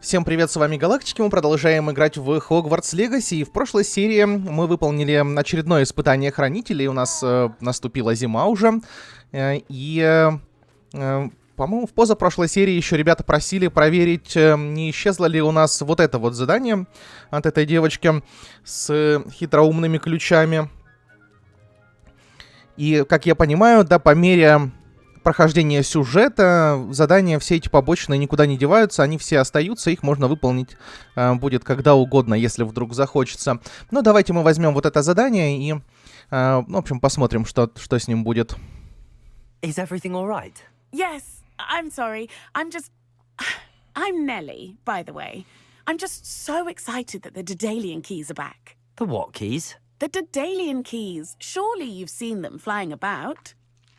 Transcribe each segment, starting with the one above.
Всем привет, с вами Галактики, мы продолжаем играть в Hogwarts Legacy, и в прошлой серии мы выполнили очередное испытание хранителей, у нас наступила зима уже, по-моему, в позапрошлой серии еще ребята просили проверить, не исчезло ли у нас вот это вот задание от этой девочки с хитроумными ключами. И, как я понимаю, да, по мере прохождения сюжета, задания все эти побочные никуда не деваются, они все остаются, их можно выполнить будет когда угодно, если вдруг захочется. Но давайте мы возьмем вот это задание и, в общем, посмотрим, что с ним будет. Is everything all right? Yes, I'm sorry. I'm Nelly, by the way. I'm just so excited that the Daedalian keys are back. The what keys? The Daedalian keys. Surely you've seen them flying about.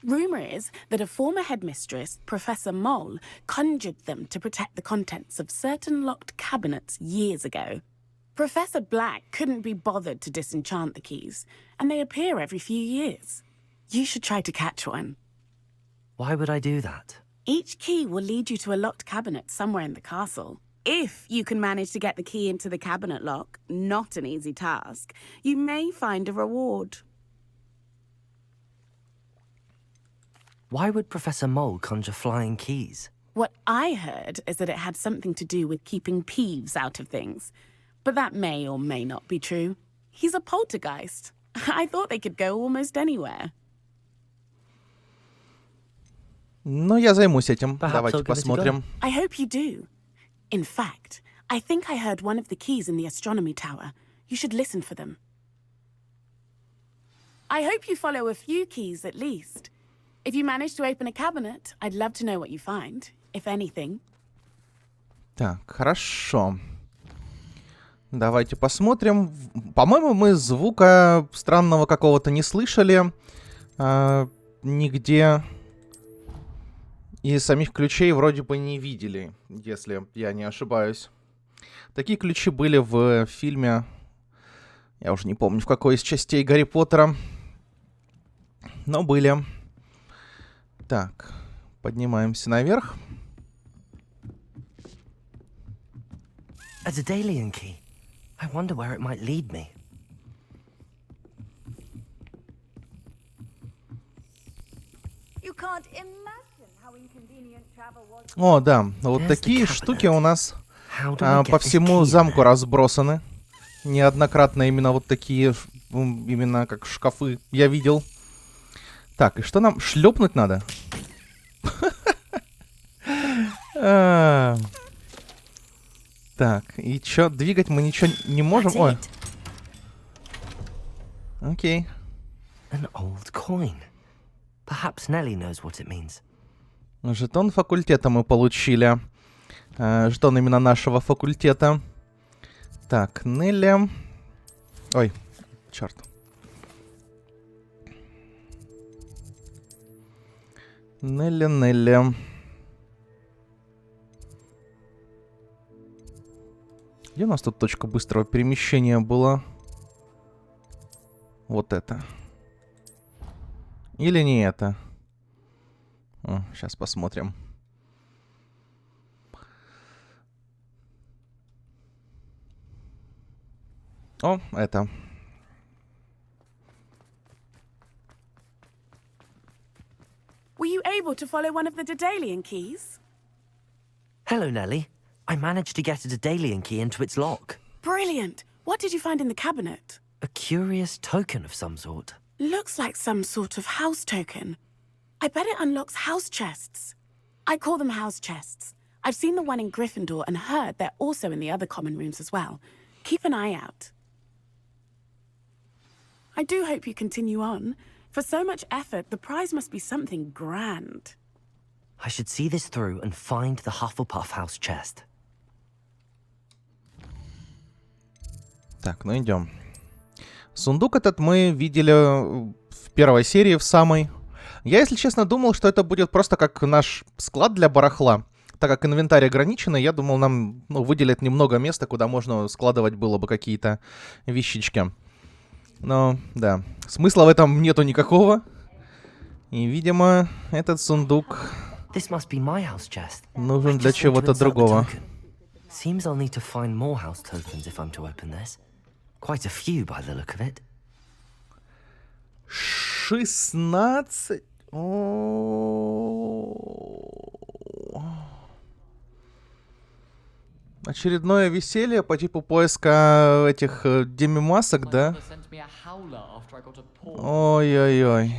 Rumour is that a former headmistress, Professor Mole, conjured them to protect the contents of certain locked cabinets years ago. Professor Black couldn't be bothered to disenchant the keys, and they appear every few years. You should try to catch one. Why would I do that? Each key will lead you to a locked cabinet somewhere in the castle. If you can manage to get the key into the cabinet lock, not an easy task, you may find a reward. Why would Professor Mole conjure flying keys? What I heard is that it had something to do with keeping Peeves out of things. But that may or may not be true. He's a poltergeist. I thought they could go almost anywhere. Ну, я займусь этим. Perhaps Давайте I'll give it a посмотрим. I hope you do. In fact, I think I heard one of the keys in the astronomy tower. You should listen for them. I hope you follow a few keys at least. If you manage to open a cabinet, I'd love to know what you find, if anything. Так, хорошо. Давайте посмотрим. По-моему, мы звука странного какого-то не слышали. Нигде. И самих ключей вроде бы не видели, если я не ошибаюсь. Такие ключи были в фильме. Я уже не помню, в какой из частей Гарри Поттера. Но были. Так, поднимаемся наверх. A Daedalian key. I wonder where it might lead me. You can't imagine how inconvenient travel was. О, да, вот There's такие the cabinet. штуки у нас How do I get по this всему key замку there? разбросаны. Неоднократно именно вот такие, именно как шкафы я видел. Так, и что нам? Шлепнуть надо? Так, и чё? Двигать мы ничего не можем? That's Ой, it. окей. An old coin. Perhaps Nelly knows what it means. Жетон факультета мы получили. Жетон именно нашего факультета. Так, Нелли. Ой, черт. Нелли. Где у нас тут точка быстрого перемещения была? Вот это. Или не это? Сейчас посмотрим. О, это. Were you able to follow one of the Daedalian keys? Hello, Nelly. I managed to get a Daedalian key into its lock. Brilliant! What did you find in the cabinet? A curious token of some sort. Looks like some sort of house token. I bet it unlocks house chests. I call them house chests. I've seen the one in Gryffindor and heard they're also in the other common rooms as well. Keep an eye out. I do hope you continue on. For so much effort, the prize must be something grand. I should see this through and find the Hufflepuff house chest. Так, ну идем. Сундук этот мы видели в первой серии, в самой. Я, если честно, думал, что это будет просто как наш склад для барахла. Так как инвентарь ограниченный, я думал, нам выделят немного места, куда можно складывать было бы какие-то вещички. Но, да, смысла в этом нету никакого. И, видимо, этот сундук This must be my house chest. нужен I для just want to чего-то insert the другого. token. Seems I'll need to find more house tokens if I'm to open this. Quite a few by the look of it. 16. Очередное веселье по типу поиска этих демимасок, да? Ой-ой-ой.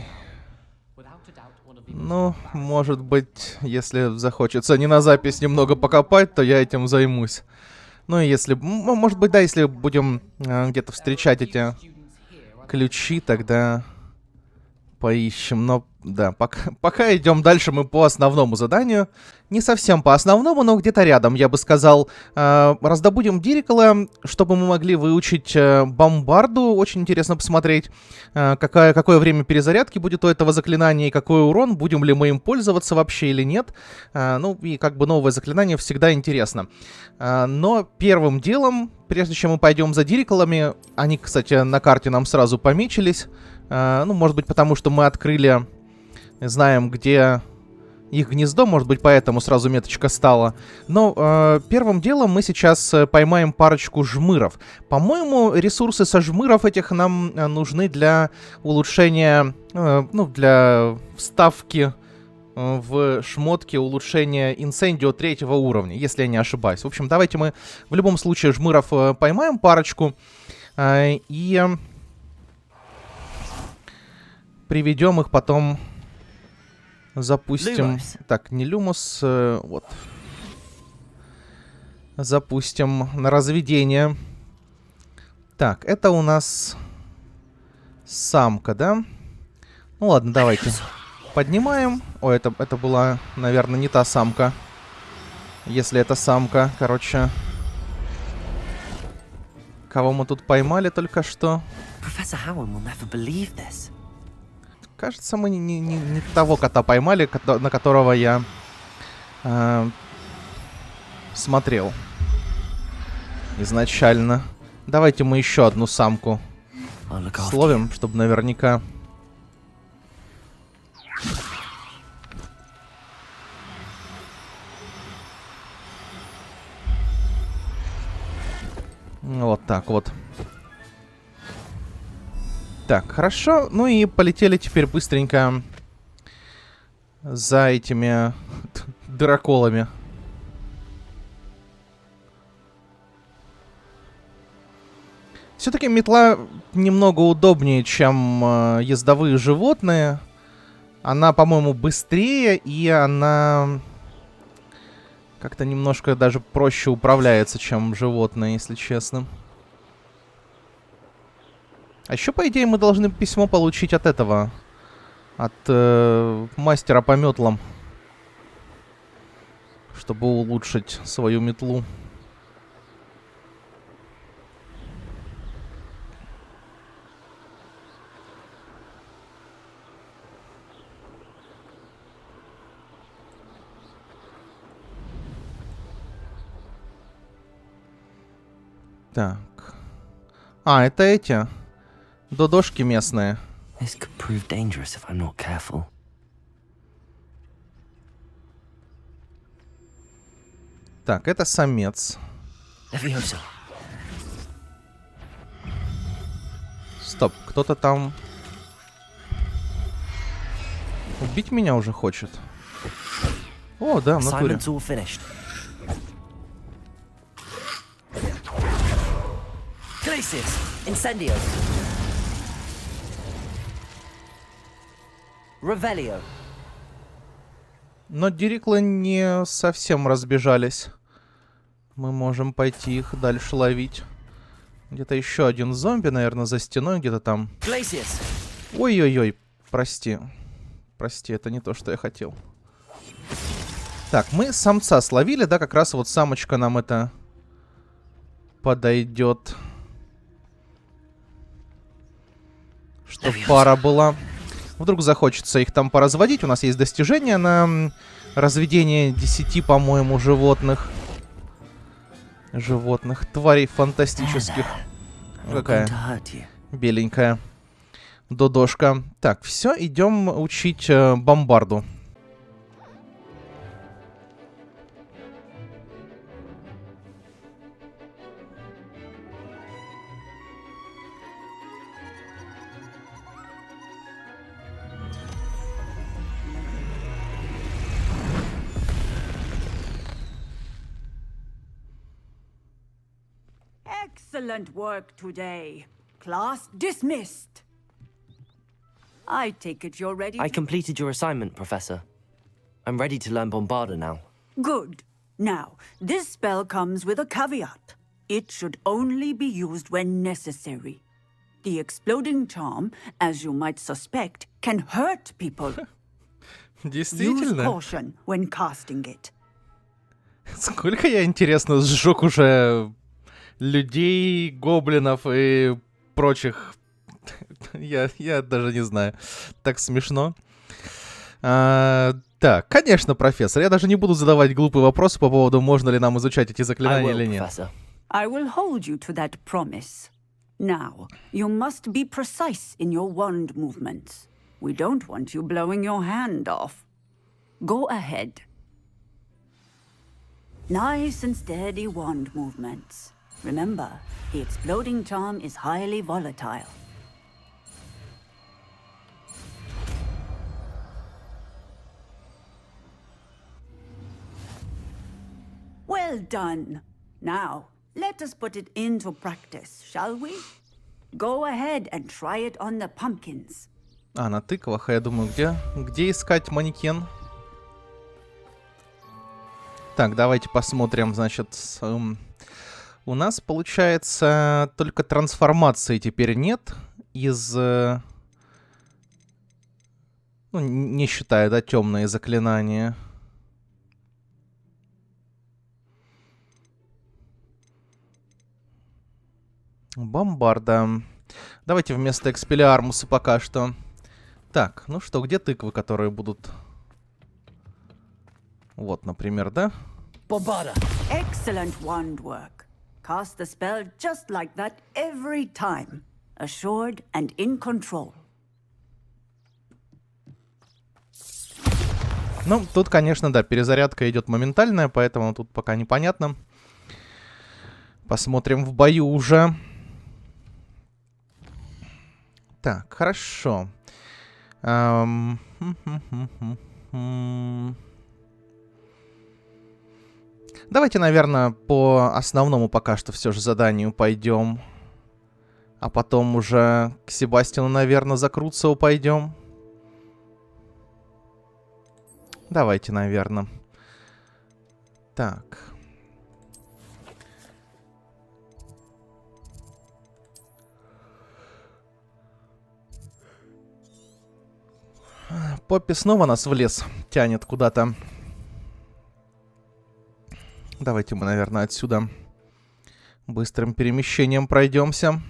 Ну, может быть, если захочется не на запись немного покопать, то я этим займусь. Ну и если... Может быть, да, если будем где-то встречать эти ключи, тогда поищем. Но, да, пока идем дальше мы по основному заданию. Не совсем по основному, но где-то рядом, я бы сказал. Раздобудем дирикола, чтобы мы могли выучить бомбарду. Очень интересно посмотреть, какое время перезарядки будет у этого заклинания и какой урон, будем ли мы им пользоваться вообще или нет. Ну и как бы новое заклинание всегда интересно. Но первым делом, прежде чем мы пойдем за дириколами, они, кстати, на карте нам сразу помечились. Ну, может быть, потому что мы открыли, знаем, где их гнездо, может быть, поэтому сразу меточка стала. Но первым делом мы сейчас поймаем парочку жмыров. По-моему, ресурсы со жмыров этих нам нужны для улучшения, ну, для вставки в шмотки улучшения инсендио 3-го уровня, если я не ошибаюсь. В общем, давайте мы в любом случае жмыров поймаем парочку и приведем их потом, запустим... Так, не люмус, вот. Запустим на разведение. Так, это у нас самка, да? Ну ладно, давайте поднимаем. О, это была, наверное, не та самка. Если это самка, короче. Кого мы тут поймали только что? Кажется, мы не того кота поймали, на которого я смотрел изначально. Давайте мы еще одну самку словим, чтобы наверняка. Вот так вот. Так, хорошо. Ну и полетели теперь быстренько за этими дыроколами. Все-таки метла немного удобнее, чем ездовые животные. Она, по-моему, быстрее, и она как-то немножко даже проще управляется, чем животные, если честно. А еще, по идее, мы должны письмо получить от этого. От мастера по метлам. Чтобы улучшить свою метлу. Так. А, это эти... Додошки местные. Так, это самец. Стоп, кто-то там убить меня уже хочет. О, да, в натуре. Но дириклы не совсем разбежались. Мы можем пойти их дальше ловить. Где-то еще один зомби, наверное, за стеной где-то там. Ой-ой-ой, прости. Прости, это не то, что я хотел. Так, мы самца словили, да, как раз вот самочка нам это подойдет. Чтоб пара была. Вдруг захочется их там поразводить. У нас есть достижение на разведение 10, по-моему, животных. Тварей фантастических. Какая беленькая додошка. Так, все, идем учить бомбарду. Excellent work today. Class dismissed. I take it you're ready I to... completed your assignment, Professor. I'm ready to learn Bombarda now. Good. Now, this spell comes with a caveat. It should only be used when necessary. The exploding charm, as you might suspect, can hurt people. Use Действительно? caution when casting it. Сколько я, интересно, сжег уже людей, гоблинов и прочих. Я даже не знаю. Так смешно. Так, конечно, профессор. Я даже не буду задавать глупые вопросы по поводу, можно ли нам изучать эти I заклинания will, или нет. Professor. I will hold you to that promise. Now, you must be precise in your wand movements. We don't want you blowing your hand off. Go ahead. Nice and steady wand movements. Remember, the exploding charm is highly volatile. Well done. Now, let us put it into practice, shall we? Go ahead and try it on the pumpkins. На тыквах. А я думаю, где искать манекен? Так, давайте посмотрим, значит, у нас, получается, только трансформации теперь нет из... Ну, не считая, да, темные заклинания. Бомбарда. Давайте вместо экспеллиармуса пока что. Так, ну что, где тыквы, которые будут... Вот, например, да? Bombarda! Excellent wand work. Cast the spell just like that every time. Assured and in control. Ну, тут, конечно, да, перезарядка идет моментальная, поэтому тут пока непонятно. Посмотрим в бою уже. Так, хорошо. Давайте, наверное, по основному пока что все же заданию пойдем. А потом уже к Себастьяну, наверное, за Круцио пойдем. Давайте, наверное. Так. Поппи снова нас в лес тянет куда-то. Давайте мы, наверное, отсюда быстрым перемещением пройдемся.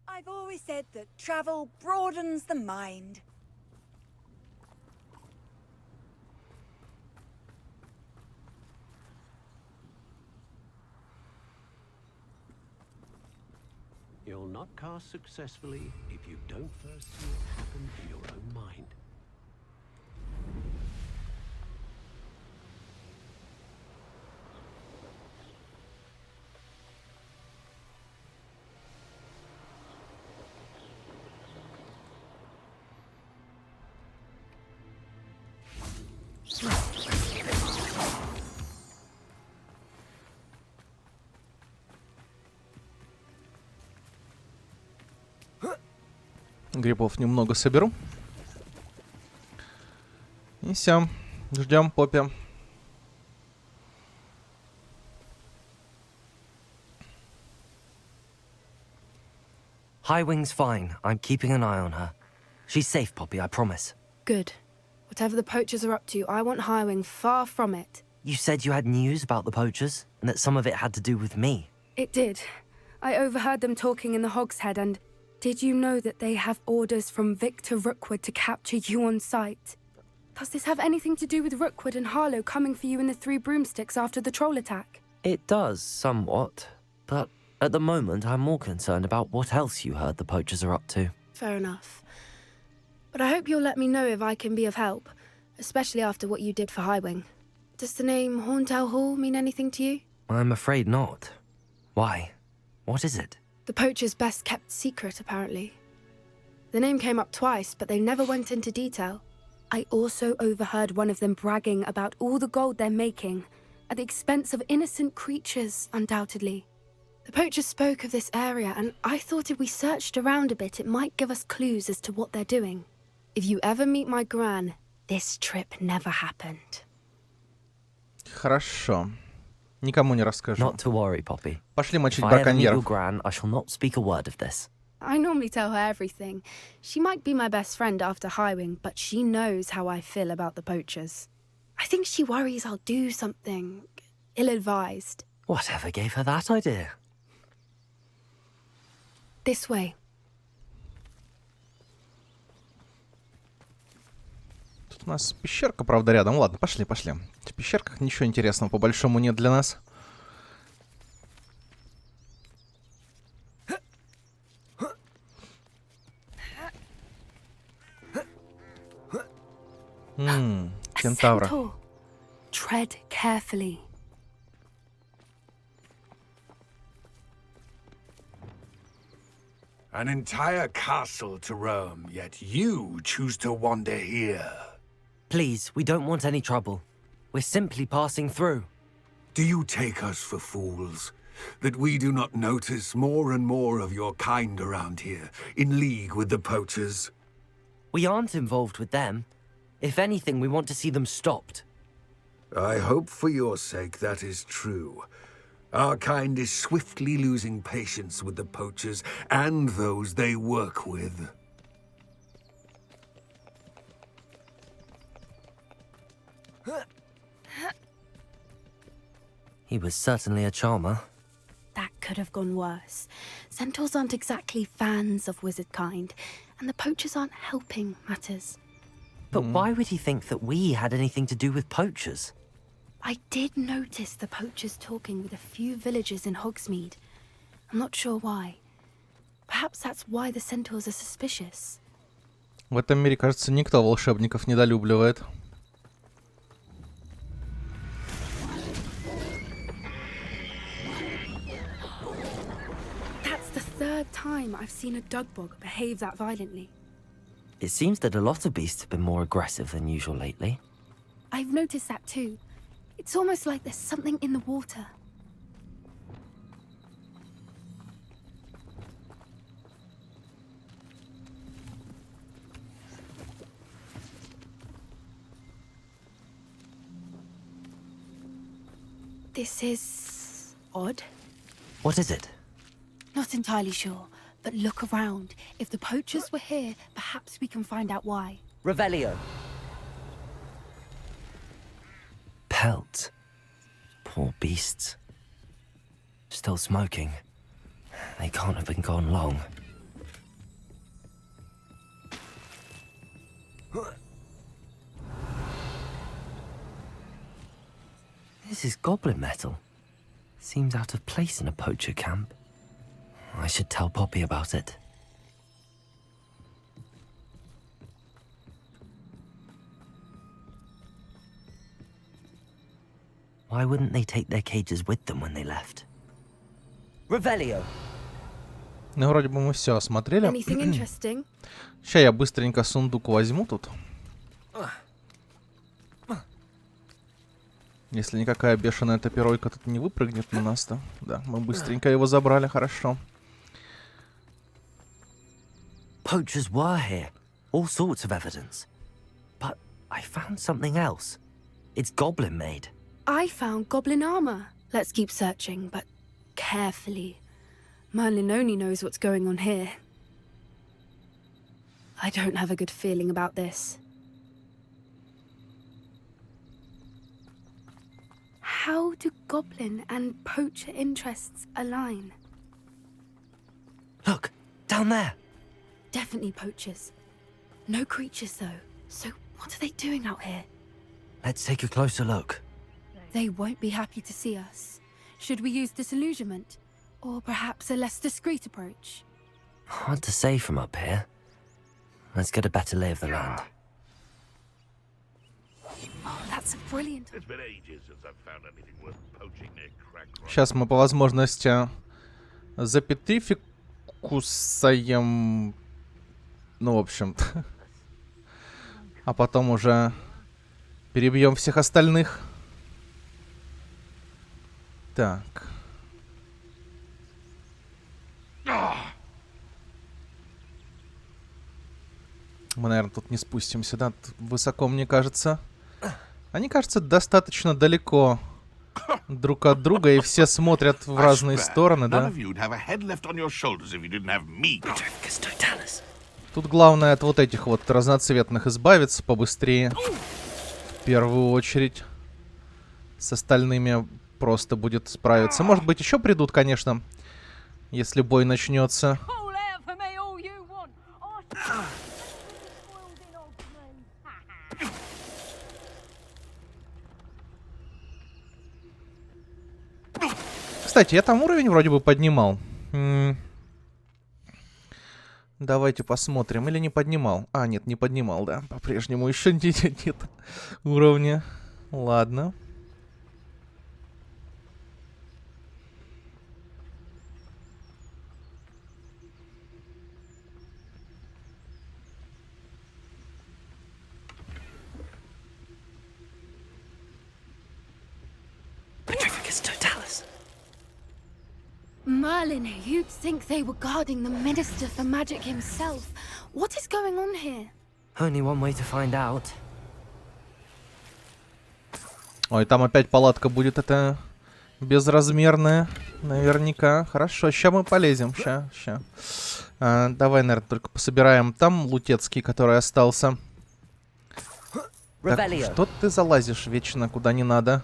I've always said that travel broadens the mind. You'll not cast successfully if you don't first see it happen in your own mind. Грибов немного соберу. И все. Ждем Поппи. Highwing's fine. I'm keeping an eye on her. She's safe, Poppy, I promise. Good. Whatever the poachers are up to, I want Highwing far from it. You said you had news about the poachers, and that some of it had to do with me. It did. I overheard them talking in the Hogshead, and did you know that they have orders from Victor Rookwood to capture you on sight? Does this have anything to do with Rookwood and Harlow coming for you in the Three Broomsticks after the troll attack? It does, somewhat. But at the moment, I'm more concerned about what else you heard the poachers are up to. Fair enough. But I hope you'll let me know if I can be of help, especially after what you did for Highwing. Does the name Horntail Hall mean anything to you? I'm afraid not. Why? What is it? The poacher's best kept secret, apparently. The name came up twice, but they never went into detail. I also overheard one of them bragging about all the gold they're making, at the expense of innocent creatures, undoubtedly. The poachers spoke of this area, and I thought if we searched around a bit, it might give us clues as to what they're doing. If you ever meet my gran, this trip never happened. Хорошо. Никому не расскажу. Not to worry, Poppy. Пошли If мочить I ever meet your браконьеров. gran, I shall not speak a word of this. I normally tell her everything. She might be my best friend after hiring, but she knows how I feel about the poachers. I think she worries I'll do something ill-advised. Whatever gave her that idea? This way. Тут у нас пещерка, правда, рядом. Ладно, пошли, пошли. В пещерках ничего интересного по большому нет для нас. Кентавра. Centaur. Tread carefully. An entire castle to roam, yet you choose to wander here. Please, we don't want any trouble. We're simply passing through. Do you take us for fools? That we do not notice more and more of your kind around here, in league with the poachers? We aren't involved with them. If anything, we want to see them stopped. I hope for your sake that is true. Our kind is swiftly losing patience with the poachers and those they work with. He was certainly a charmer. That could have gone worse. Centaurs aren't exactly fans of wizard kind, and the poachers aren't helping matters. But why would he think that we had anything to do with poachers? I did notice the poachers talking with a few villagers in Hogsmeade. I'm not sure why. Perhaps that's why the centaurs are suspicious. В этом мире, кажется, никто волшебников недолюбливает. That's the third time I've seen a dugbog behave that violently. It seems that a lot of beasts have been more aggressive than usual lately. I've noticed that too. It's almost like there's something in the water. This is odd. What is it? Not entirely sure, but look around. If the poachers were here, perhaps we can find out why. Revelio. Pelt. Poor beasts. Still smoking. They can't have been gone long. This is goblin metal. Seems out of place in a poacher camp. I should tell Poppy about it. Why wouldn't they take their cages with them when they left? Revelio. Ну, вроде бы мы все осмотрели. Anything interesting? Сейчас я быстренько сундук возьму тут. Если никакая бешеная топиройка тут не выпрыгнет на нас-то. Да, мы быстренько его забрали, хорошо. Poachers were here. All sorts of evidence. But I found something else. It's goblin made. I found goblin armor. Let's keep searching, but carefully. Merlin only knows what's going on here. I don't have a good feeling about this. How do goblin and poacher interests align? Look, down there. Definitely poachers. No creatures, though. So what are they doing out here? Let's take a closer look. They won't be happy to see us. Should we use disillusionment? Or perhaps a less discreet approach? Hard to say from up here. Let's get a better lay of the land. Oh, that's a brilliant... It's been ages since I've found anything worth poaching near crack rock. Сейчас мы по возможности запетификусаем. Ну, в общем. А потом уже перебьем всех остальных. Так. Мы, наверное, тут не спустимся, да? Тут высоко, мне кажется. Они, кажется, достаточно далеко друг от друга, и все смотрят в разные стороны, да? Тут главное от вот этих вот разноцветных избавиться побыстрее. В первую очередь. С остальными просто будет справиться. Может быть, еще придут, конечно, если бой начнется. Кстати, я там уровень вроде бы поднимал. Давайте посмотрим. Или не поднимал? А, нет, не поднимал, да. По-прежнему еще нет уровня. Ладно. Merlin, you'd think they were guarding the Minister for Magic himself. What is going on here? Only one way to find out. Ой, там опять палатка будет эта безразмерная. Наверняка. Хорошо, сейчас мы полезем. Ща. Давай, наверное, только пособираем там лутецкий, который остался. Так, что ты залазишь вечно куда не надо?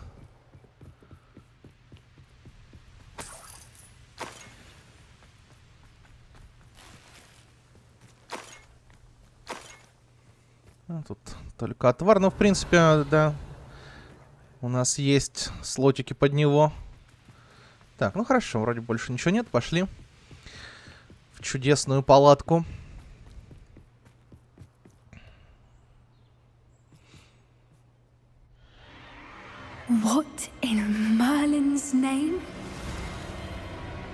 Тут только отвар, но в принципе, да, у нас есть слотики под него. Так, ну хорошо, вроде больше ничего нет, пошли в чудесную палатку. What in Merlin's name?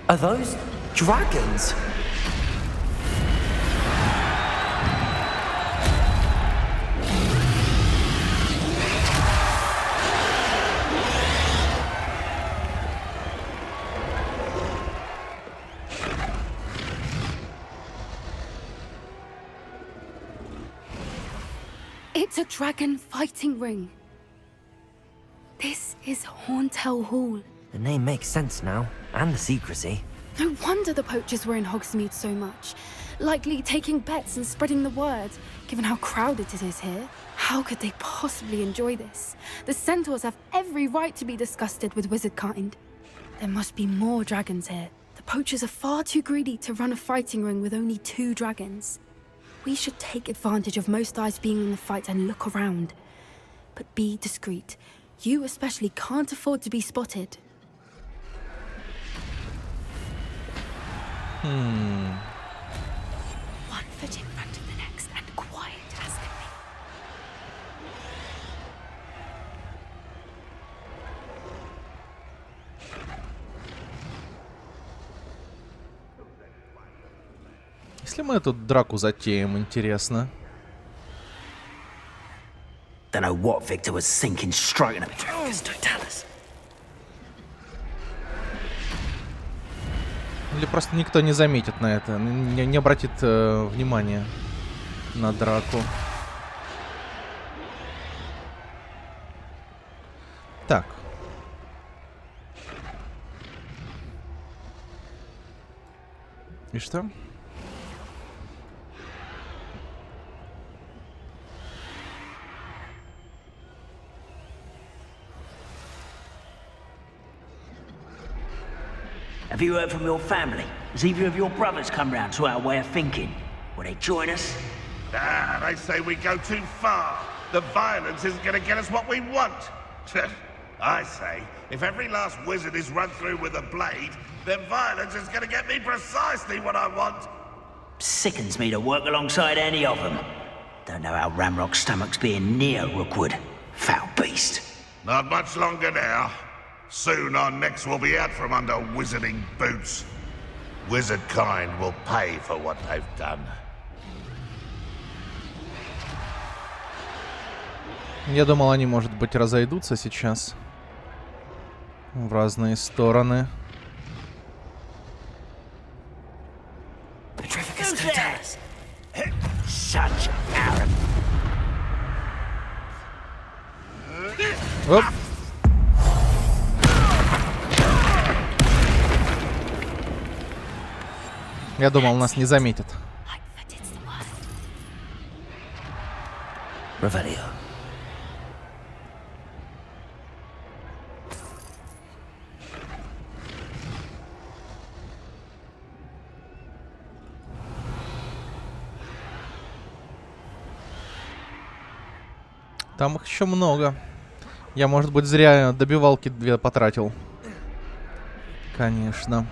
Are those dragons? It's a dragon fighting ring. This is Horntail Hall. The name makes sense now, and the secrecy. No wonder the poachers were in Hogsmeade so much. Likely taking bets and spreading the word, given how crowded it is here. How could they possibly enjoy this? The centaurs have every right to be disgusted with wizard kind. There must be more dragons here. The poachers are far too greedy to run a fighting ring with only 2 dragons. We should take advantage of most eyes being in the fight and look around. But be discreet. You especially can't afford to be spotted. One foot in front of the next and quiet as can be. Если мы эту драку затеем, интересно. Don't know what Victor was thinking, striking at me. Или просто никто не заметит на это, не обратит внимания на драку. Так. И что? Have you heard from your family? Has either of your brothers come round to our way of thinking? Will they join us? Ah, they say we go too far. The violence isn't going to get us what we want. I say, if every last wizard is run through with a blade, then violence is going to get me precisely what I want. Sickens me to work alongside any of them. Don't know how Ramrock's stomach's being near Rookwood. Foul beast. Not much longer now. Soon our necks will be out from under wizarding boots. Wizard kind will pay for what they've done. Я думал, они, может быть, разойдутся сейчас в разные стороны. Оп. Я думал, нас не заметят. Revelio. Там их еще много. Я, может быть, зря добивалки 2 потратил. Конечно.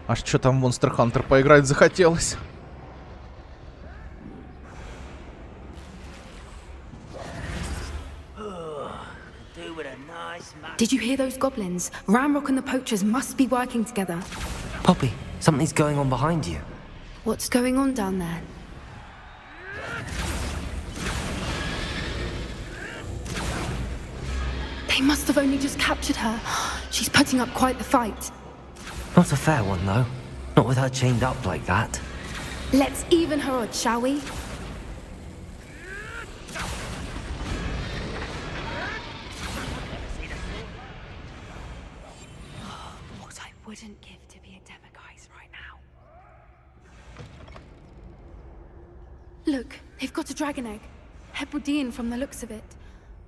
Аж что там в Monster Hunter поиграть захотелось. Did you hear those goblins? Ramrock and the poachers must be working together. Poppy, something's going on behind you. What's going on down there? They must have only just captured her. She's putting up quite the fight. Not a fair one, though. Not with her chained up like that. Let's even her odds, shall we? What I wouldn't give to be a demiguise right now. Look, they've got a dragon egg. Hebridean from the looks of it.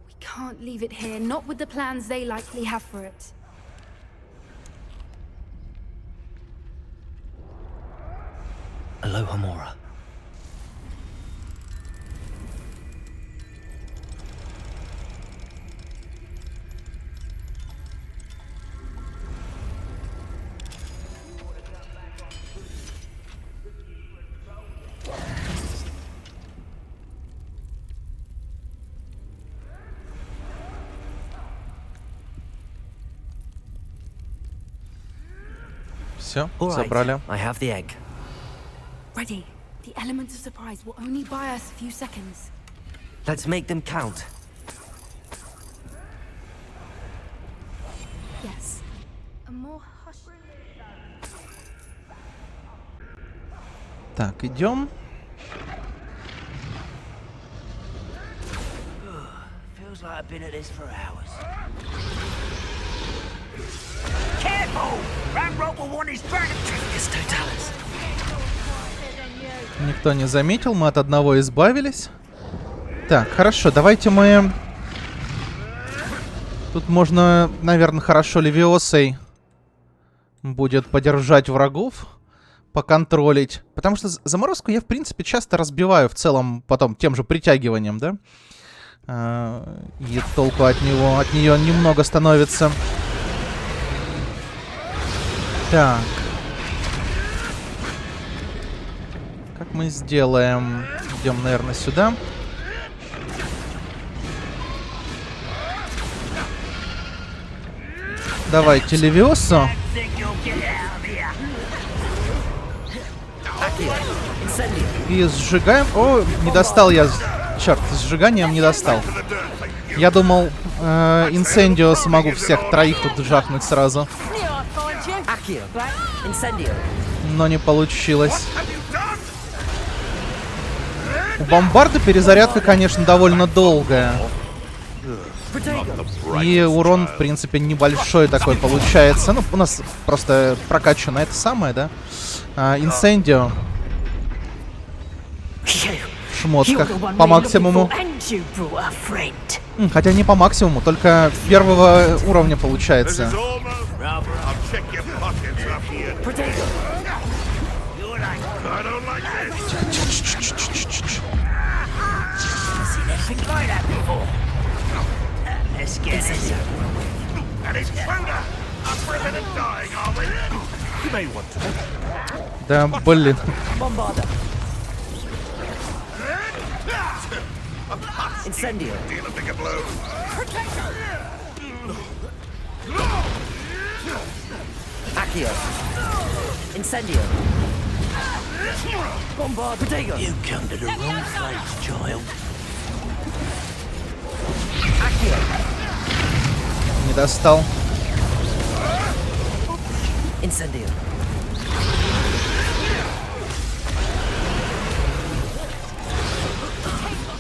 We can't leave it here, not with the plans they likely have for it. Aloha Mora. Все, All right, забрали. I have the egg. Ready. The element of surprise will only buy us a few seconds. Let's make them count. Yes. A more hush. Так, идем. Feels like I've been at this for hours. Careful! Ramrock will want his dragon triggers totalis. Никто не заметил, мы от одного избавились. Так, хорошо, давайте мы... Тут можно, наверное, хорошо левиосой будет подержать врагов, поконтролить. Потому что заморозку я, в принципе, часто разбиваю в целом потом тем же притягиванием, да? И толку от нее немного становится. Так. Как мы сделаем? Идем, наверное, сюда. Давайте левиосу. И сжигаем. О, не достал я. Черт, сжиганием не достал. Я думал, инсендио смогу всех троих тут жахнуть сразу. Но не получилось. У бомбарда перезарядка, конечно, довольно долгая. И урон, в принципе, небольшой такой получается. Ну, у нас просто прокачано это самое, да? Инсендио. В шмотках по максимуму. Хотя не по максимуму, только первого уровня получается. Да, блин. Accio. Incendio. Bombard. Protego. You come to the wrong place, child. Accio. Не достал. Incendio.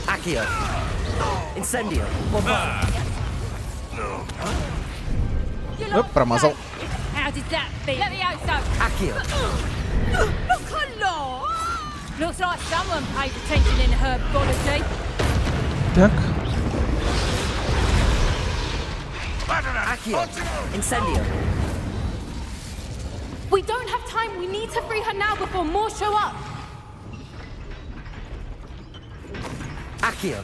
Accio. Incendio. Bombard. Оп, промазал. How did that feel? Levioso! Accio. Look alive! Looks like someone paid attention in herbology. Так. Accio. Incendio. We don't have time. We need to free her now before more show up. Accio.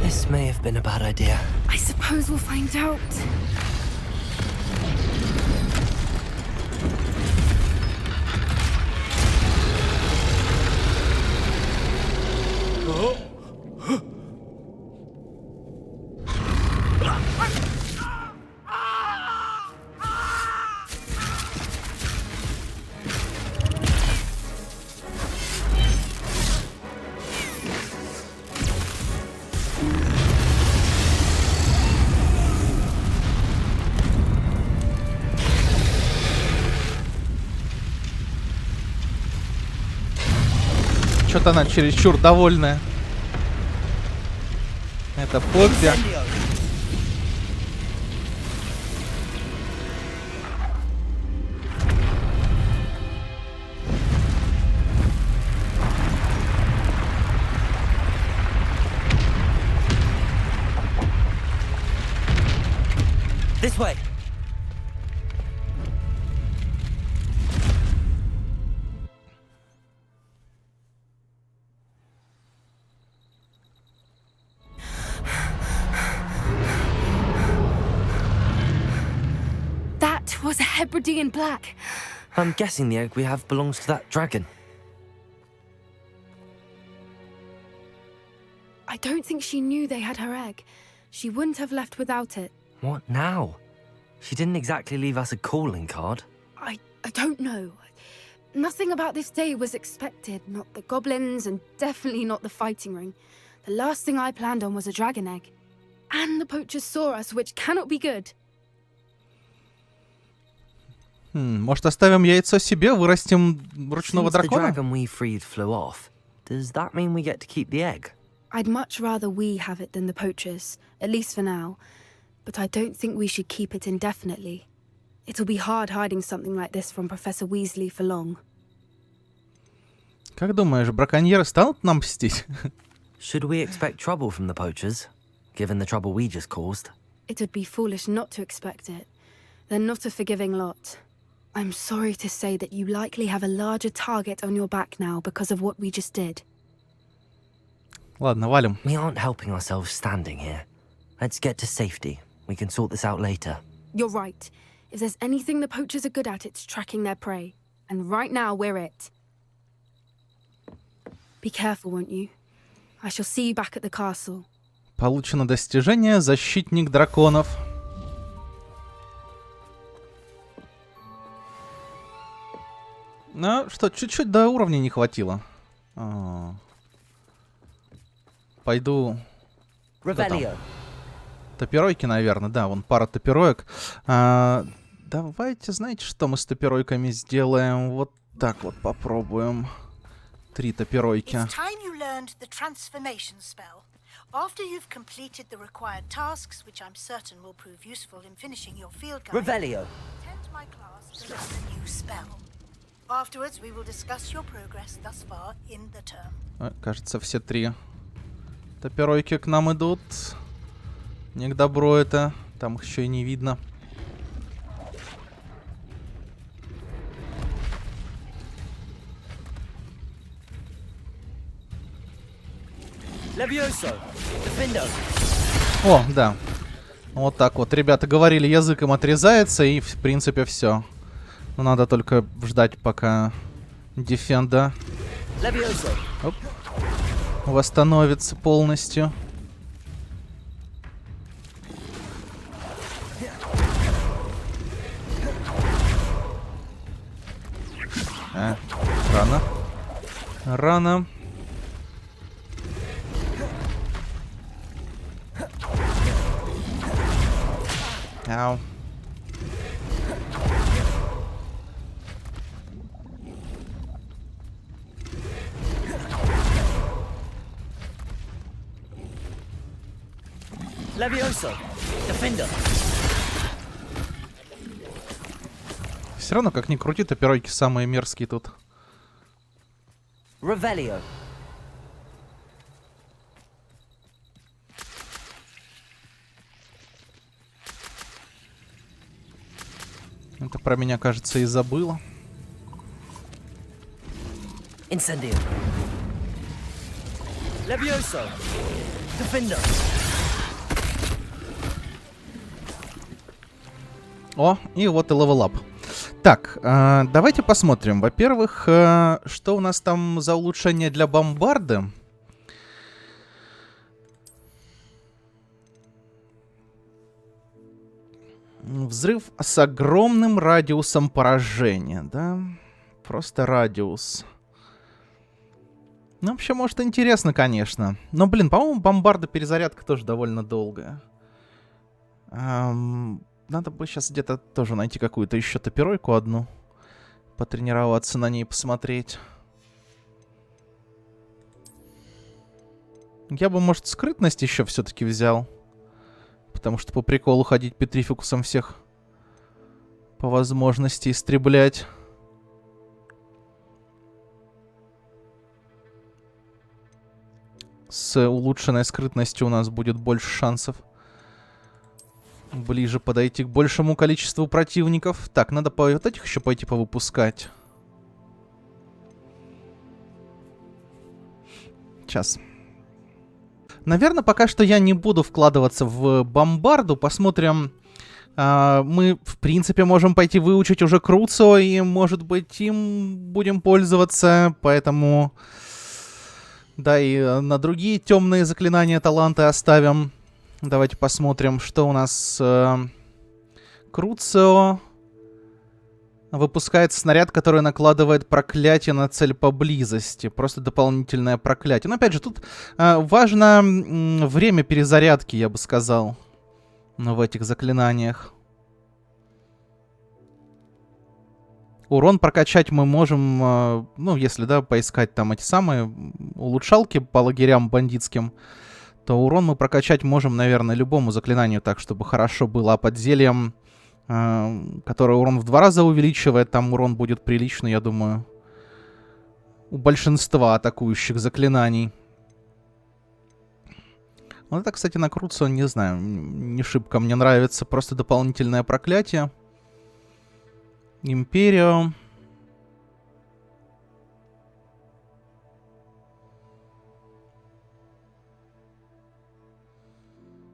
This may have been a bad idea. I suppose we'll find out. Что-то она чересчур довольная. Это Поппи. This way. That was a Hebridean black. I'm guessing the egg we have belongs to that dragon. I don't think she knew they had her egg. She wouldn't have left without it. What now? She didn't exactly leave us a calling card. I don't know. Nothing about this day was expected. Not the goblins, and definitely not the fighting ring. The last thing I planned on was a dragon egg. And the poachers saw us, which cannot be good. Может, оставим яйцо себе, вырастим ручного Since the дракона? dragon we freed flew off, does that mean we get to keep the egg? I'd much rather we have it than the poachers, at least for now. But I don't think we should keep it indefinitely. It'll be hard hiding something like this from Professor Weasley for long. Как думаешь, браконьеры станут нам мстить? Should we expect trouble from the poachers, given the trouble we just caused? It would be foolish not to expect it. They're not a forgiving lot. I'm sorry to say that you likely have a larger target on your back now because of what we just did. Ладно, валим. We aren't helping ourselves standing here. Let's get to safety. We can sort this out later. You're right. If there's anything the poachers are good at, it's tracking their prey. And right now, we're it. Be careful, won't you? I shall see you back at the castle. Получено достижение «Защитник драконов». Ну, что, чуть-чуть до уровня не хватило. Пойду... Revelio. Топиройки, наверное, да, вон пара топироек. Давайте, знаете, что мы с топиройками сделаем? Вот так вот попробуем. 3 топиройки. It's time you learned the transformation spell. After you've completed the required tasks, which I'm certain will prove useful in finishing your field guide, Revelio. attend my class to learn the new spell. Afterwards, we will discuss your progress thus far in the term. Кажется, все 3 топиройки к нам идут. Не к добру это. Там их еще и не видно. Levioso. Defendo. О, да. Вот так вот. Ребята говорили, язык им отрезается, и в принципе все. Но надо только ждать, пока Дефенда Оп. Восстановится полностью. Рано. Рано. Ау. Все равно, как ни крути, топиройки самые мерзкие тут. Это про меня, кажется, и забыла. О, и вот и левелап. Так, давайте посмотрим. Во-первых, что у нас там за улучшение для бомбарды? Взрыв с огромным радиусом поражения, да? Просто радиус. Ну, вообще, может, интересно, конечно. Но, блин, по-моему, бомбарда перезарядка тоже довольно долгая. Надо бы сейчас где-то тоже найти какую-то еще топиройку одну. Потренироваться на ней, посмотреть. Я бы, может, скрытность еще все-таки взял. Потому что по приколу ходить петрификусом всех по возможности истреблять. С улучшенной скрытностью у нас будет больше шансов ближе подойти к большему количеству противников. Так, надо по вот этих еще пойти повыпускать. Сейчас. Наверное, пока что я не буду вкладываться в бомбарду. Посмотрим. Мы, в принципе, можем пойти выучить уже Круцо, и, может быть, им будем пользоваться. Поэтому, да, и на другие темные заклинания, таланты оставим. Давайте посмотрим, что у нас. Круцо выпускает снаряд, который накладывает проклятие на цель поблизости. Просто дополнительное проклятие. Но опять же, тут важно время перезарядки, я бы сказал, в этих заклинаниях. Урон прокачать мы можем, ну, если, да, поискать там эти самые улучшалки по лагерям бандитским, то урон мы прокачать можем, наверное, любому заклинанию так, чтобы хорошо было. А под зельем, которое урон в 2 раза увеличивает, там урон будет приличный, я думаю, у большинства атакующих заклинаний. Вот это, кстати, на Круцо, не знаю, не шибко мне нравится. Просто дополнительное проклятие. Империо.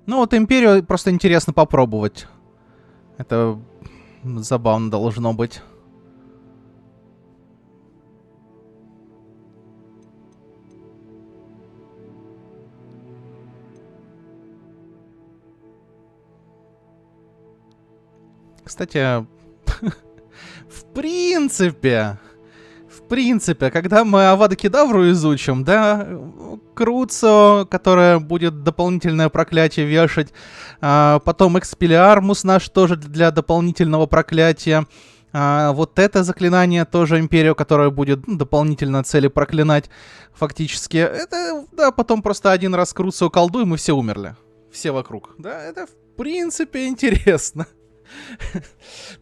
Ну вот Империю просто интересно попробовать. Это забавно должно быть. Кстати, в принципе, когда мы Авада Кедавру изучим, да, Круцо, которое будет дополнительное проклятие вешать, потом Экспелиармус наш тоже для дополнительного проклятия, вот это заклинание тоже Империю, которое будет дополнительно цели проклинать фактически. Это, да, потом просто один раз Круцо колдуем и все умерли. Все вокруг. Да, это в принципе интересно.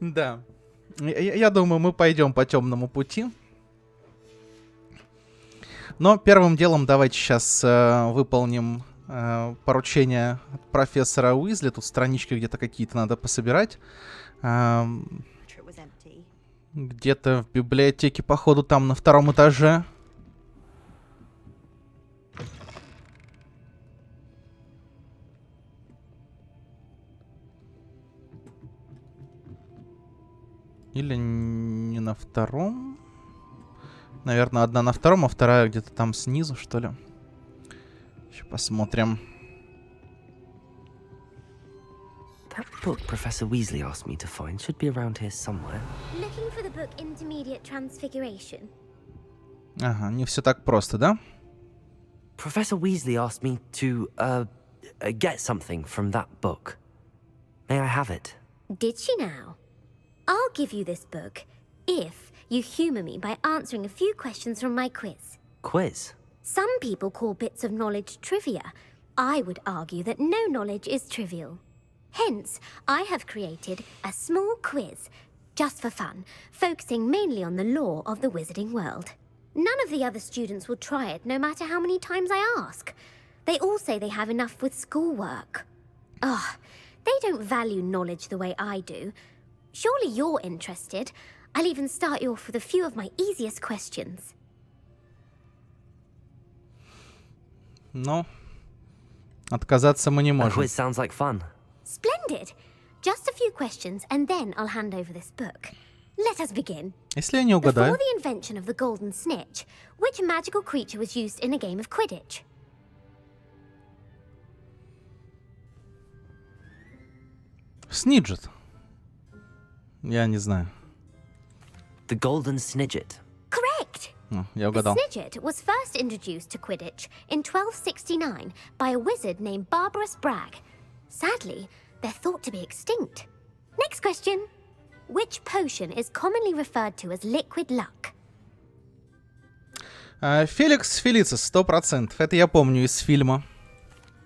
Да. Я думаю, мы пойдем по темному пути. Но первым делом давайте сейчас выполним поручение от профессора Уизли. Тут странички где-то какие-то надо пособирать. Где-то в библиотеке, походу, там на 2-м этаже. Или не на 2-м? Наверное, одна на втором, а вторая где-то там снизу, что ли. Еще посмотрим. That book Professor Weasley asked me to find should be around here somewhere. Looking for the book Intermediate Transfiguration. Ага, не все так просто, да? Professor Weasley asked me to, get something from that book. May I have it? Did she now? I'll give you this book if you humour me by answering a few questions from my quiz. Quiz? Some people call bits of knowledge trivia. I would argue that no knowledge is trivial. Hence, I have created a small quiz, just for fun, focusing mainly on the lore of the wizarding world. None of the other students will try it, no matter how many times I ask. They all say they have enough with schoolwork. Ugh, they don't value knowledge the way I do. Surely you're interested. I'll even start you off with a few of my easiest questions. Ну, отказаться мы не A можем. quiz sounds like fun. Splendid! Just a few questions, and then I'll hand over this book. Let us begin. Если я не угадаю... Before the invention of the golden snitch, which magical creature was used in a game of Quidditch? Сниджет. Я не знаю. The Golden Snidget. Correct! Я The угадал. snidget was first introduced to Quidditch in 1269 by a wizard named Barbarous Bragg. Sadly, they're thought to be extinct. Next question. Which potion is commonly referred to as liquid luck? Феликс Фелицис, 100%. Это я помню из фильма.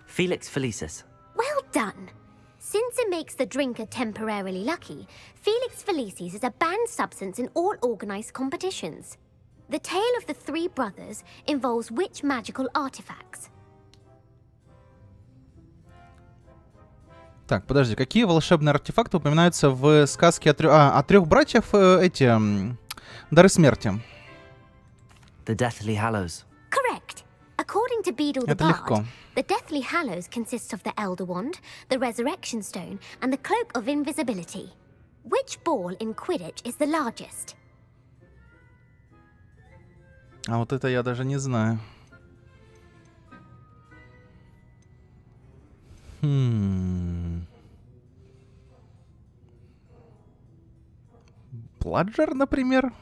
Felix Felicis. Well done. Since it makes the drinker temporarily lucky, Felix Felicis is a banned substance in all organized competitions. The tale of the three brothers involves which magical artifacts? Так, подожди, какие волшебные артефакты упоминаются в сказке о трех братьев, Дары смерти? The Deathly Hallows. Correct. According to Beedle the Это легко. Bard, the Deathly Hallows consists of the Elder Wand, the Resurrection Stone, and the Cloak of Invisibility. Which ball in Quidditch is the largest? А вот это я даже не знаю. Бладжер, например?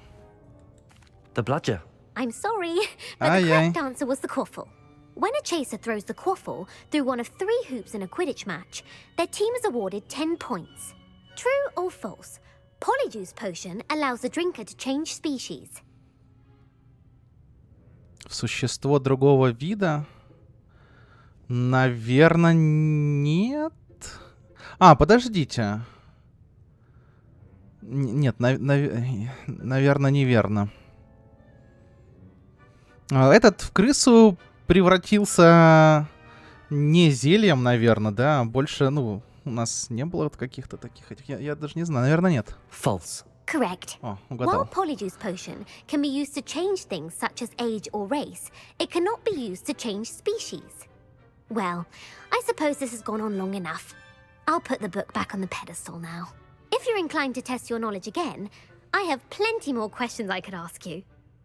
The Bludger. I'm sorry, but the correct answer was the Quaffle. When a chaser throws the Quaffle through one of 3 hoops in a Quidditch match, their team is awarded 10 points. True or false? Polyjuice Potion allows the drinker to change species. Существо другого вида? Наверное, нет. А, подождите. Нет, наверное, неверно. Этот в крысу превратился не зельем, наверное, да, а больше, ну, у нас не было вот каких-то таких этих. Я даже не знаю, наверное, нет. False. Correct. О, угадал. While Polyjuice Potion can be used to change things such as age or race, it cannot be used to change species. Well, I suppose this has gone on long enough. I'll put the book back on the pedestal now. If you're inclined to test your knowledge again, I have plenty more questions I could ask you.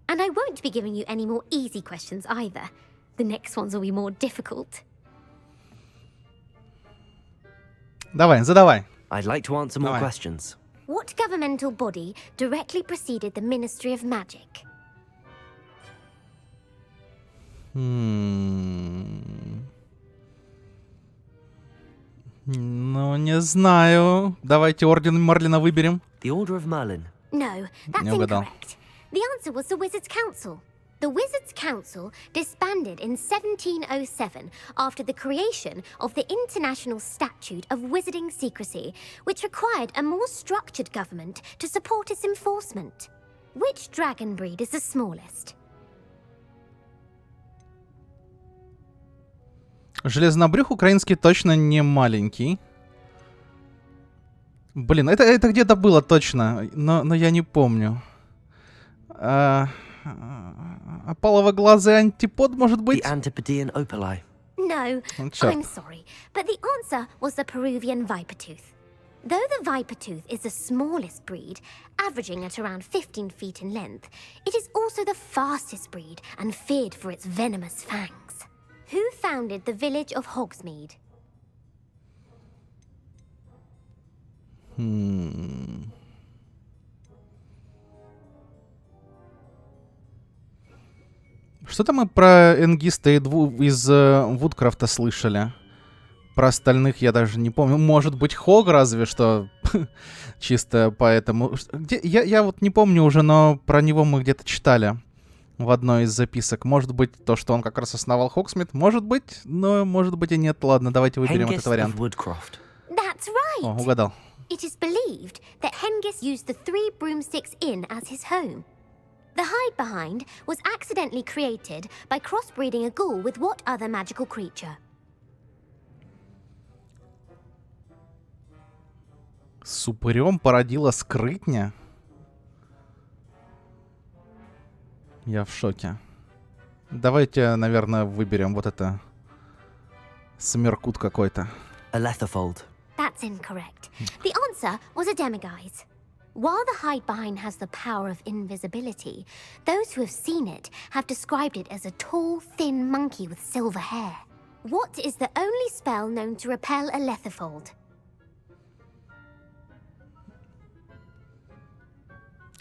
And I won't be giving you any more easy questions either. The next ones will be more difficult. Давай, задавай. I'd like to answer more questions. What governmental body directly preceded the Ministry of Magic? Ну, не знаю. Давайте Орден Мерлина выберем. The Order of Merlin. No, that's Не угадал. incorrect. The answer was the Wizards' Council. The Wizards' Council disbanded in 1707 after the creation of the International Statute of Wizarding Secrecy, which required a more structured government to support its enforcement. Which dragon breed is the smallest? Железнобрюх украинский точно не маленький. Блин, это где-то было точно, но я не помню. Опалово-глазый антипод, может быть? The Antipodean Opali. No, I'm sorry, but the answer was the Peruvian viper tooth. Though the viper tooth is the smallest breed, averaging at around 15 feet in length, it is also the fastest breed and feared for its venomous fangs. Who founded the village of Hogsmeade? Что-то мы про энгиста из Вудкрафта слышали. Про остальных я даже не помню. Может быть, Хог разве что. Чисто поэтому. Я вот не помню уже, но про него мы где-то читали в одной из записок. Может быть, то, что он как раз основал Хогсмит. Может быть, но может быть и нет. Ладно, давайте выберем этот вариант. That's right. О, угадал. It is believed that Hengist used the 3 broomsticks inn as his home. The hide-behind was accidentally created by crossbreeding a ghoul with what other magical creature? С упырем породила скрытня? Я в шоке. Давайте, наверное, выберем вот это. Смеркут какой-то. That's incorrect. The answer was a demiguise. While the hide-behind has the power of invisibility, those who have seen it have described it as a tall, thin monkey with silver hair. What is the only spell known to repel a lethifold?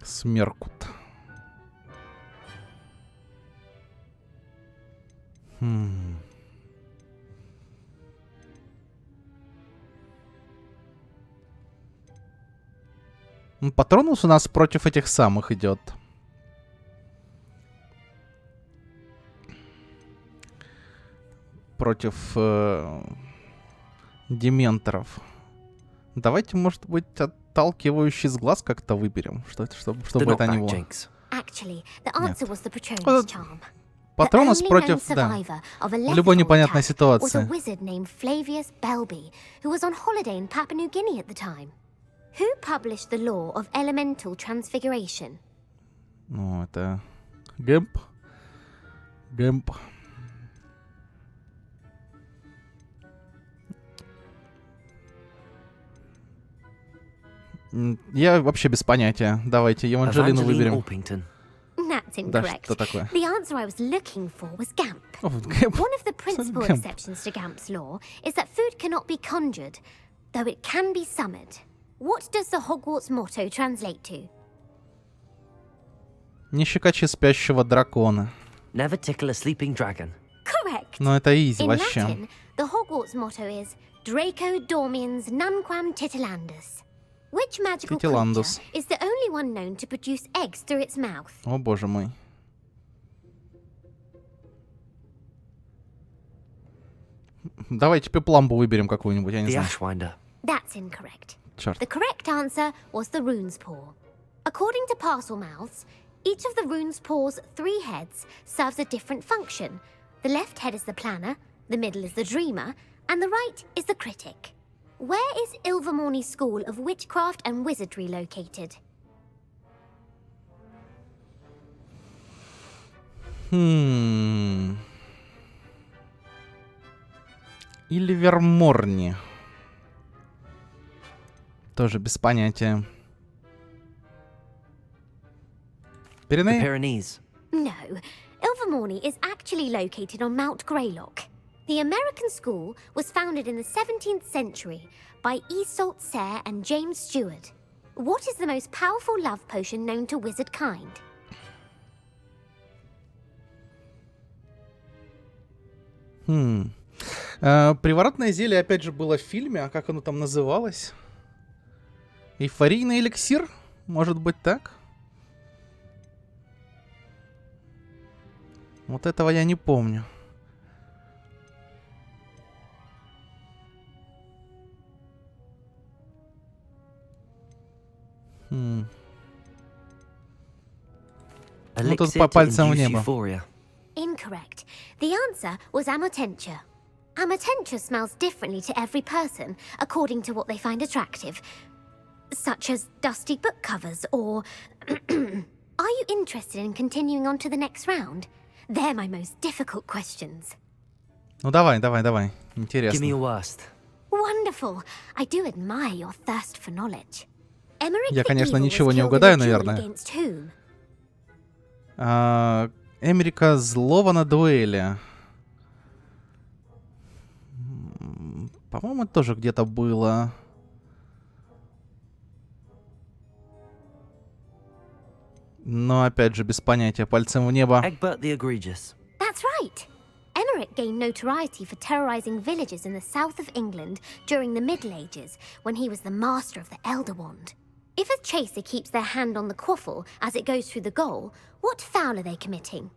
Смеркут. Патронус у нас против этих самых идет. Против дементоров. Давайте, может быть, отталкивающий с глаз как-то выберем. Что это, чтобы это не было. Патронус против, да, в любой непонятной ситуации. Who published the law of elemental transfiguration? Ну, это Гэмп. Гэмп. Я вообще без понятия. Давайте Евангелину выберем. That's incorrect. Да, что такое? The answer I was looking for was GAMP. One of the principal exceptions to GAMP's law is that food cannot be conjured, though it can be summoned. What does the Hogwarts motto translate to? Не щекочи спящего дракона. Never tickle a sleeping dragon. Correct. Ну это изи In вообще. Latin, the Hogwarts motto is Draco Dormiens Nunquam Titilandus. Which magical Titilandus. creature is the only one known to produce eggs through its mouth? О боже мой. Давайте пепламбу выберем какую-нибудь, я не знаю. That's incorrect. Черт. The correct answer was the rune's paw. According to parcel mouths, each of the rune's paw's 3 heads serves a different function. The left head is the planner, the middle is the dreamer, and the right is the critic. Where is Ilvermorny School of Witchcraft and Wizardry located? Ильверморни. Тоже без понятия. Pyrenees. No. Ilvermorny is actually located on Mount Greylock. The American school was founded in the 17th century by Iseult Sayre and James Stewart. What is the most powerful love potion known to wizard kind? Приворотное зелье, опять же, было в фильме, а как оно там называлось? Эйфорийный эликсир? Может быть так? Вот этого я не помню. Ну тут по пальцам в небо. Incorrect. The answer was Amotentia. Amotentia smells differently to every person, according to what they find attractive, such as dusty book covers or... Are you interested in continuing on to the next round? They're my most difficult questions. Ну давай. Интересно. Give me your worst. Wonderful. I do admire your thirst for knowledge. Emmerich Я, the конечно, Evil was ничего не killed in a угадаю, duel наверное. against whom? Эмерика Злого на дуэли. По-моему, тоже где-то было. Но опять же, без понятия, пальцем в небо. Egbert the Egregious. That's right. Emmerich gained notoriety for terrorizing villages in the south of England during the Middle Ages, when he was the master of the Elder Wand. If a chaser keeps their hand on the quaffle as it goes through the goal, what foul are they committing?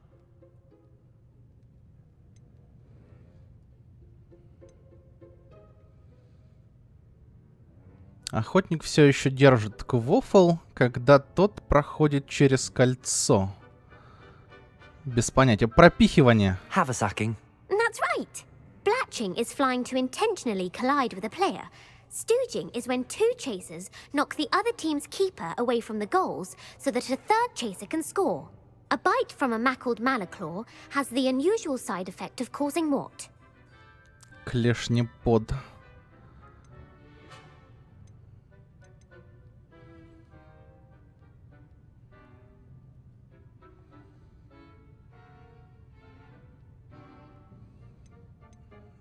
Охотник все еще держит квофл, когда тот проходит через кольцо. Без понятия. Пропихивание. Haversacking. That's right. Blatching is flying to intentionally collide with a player. Stooging is when two chasers knock the other team's keeper away from the goals so that a third chaser can score. A bite from a mackled malaclaw has the unusual side effect of causing what? Клешнепод.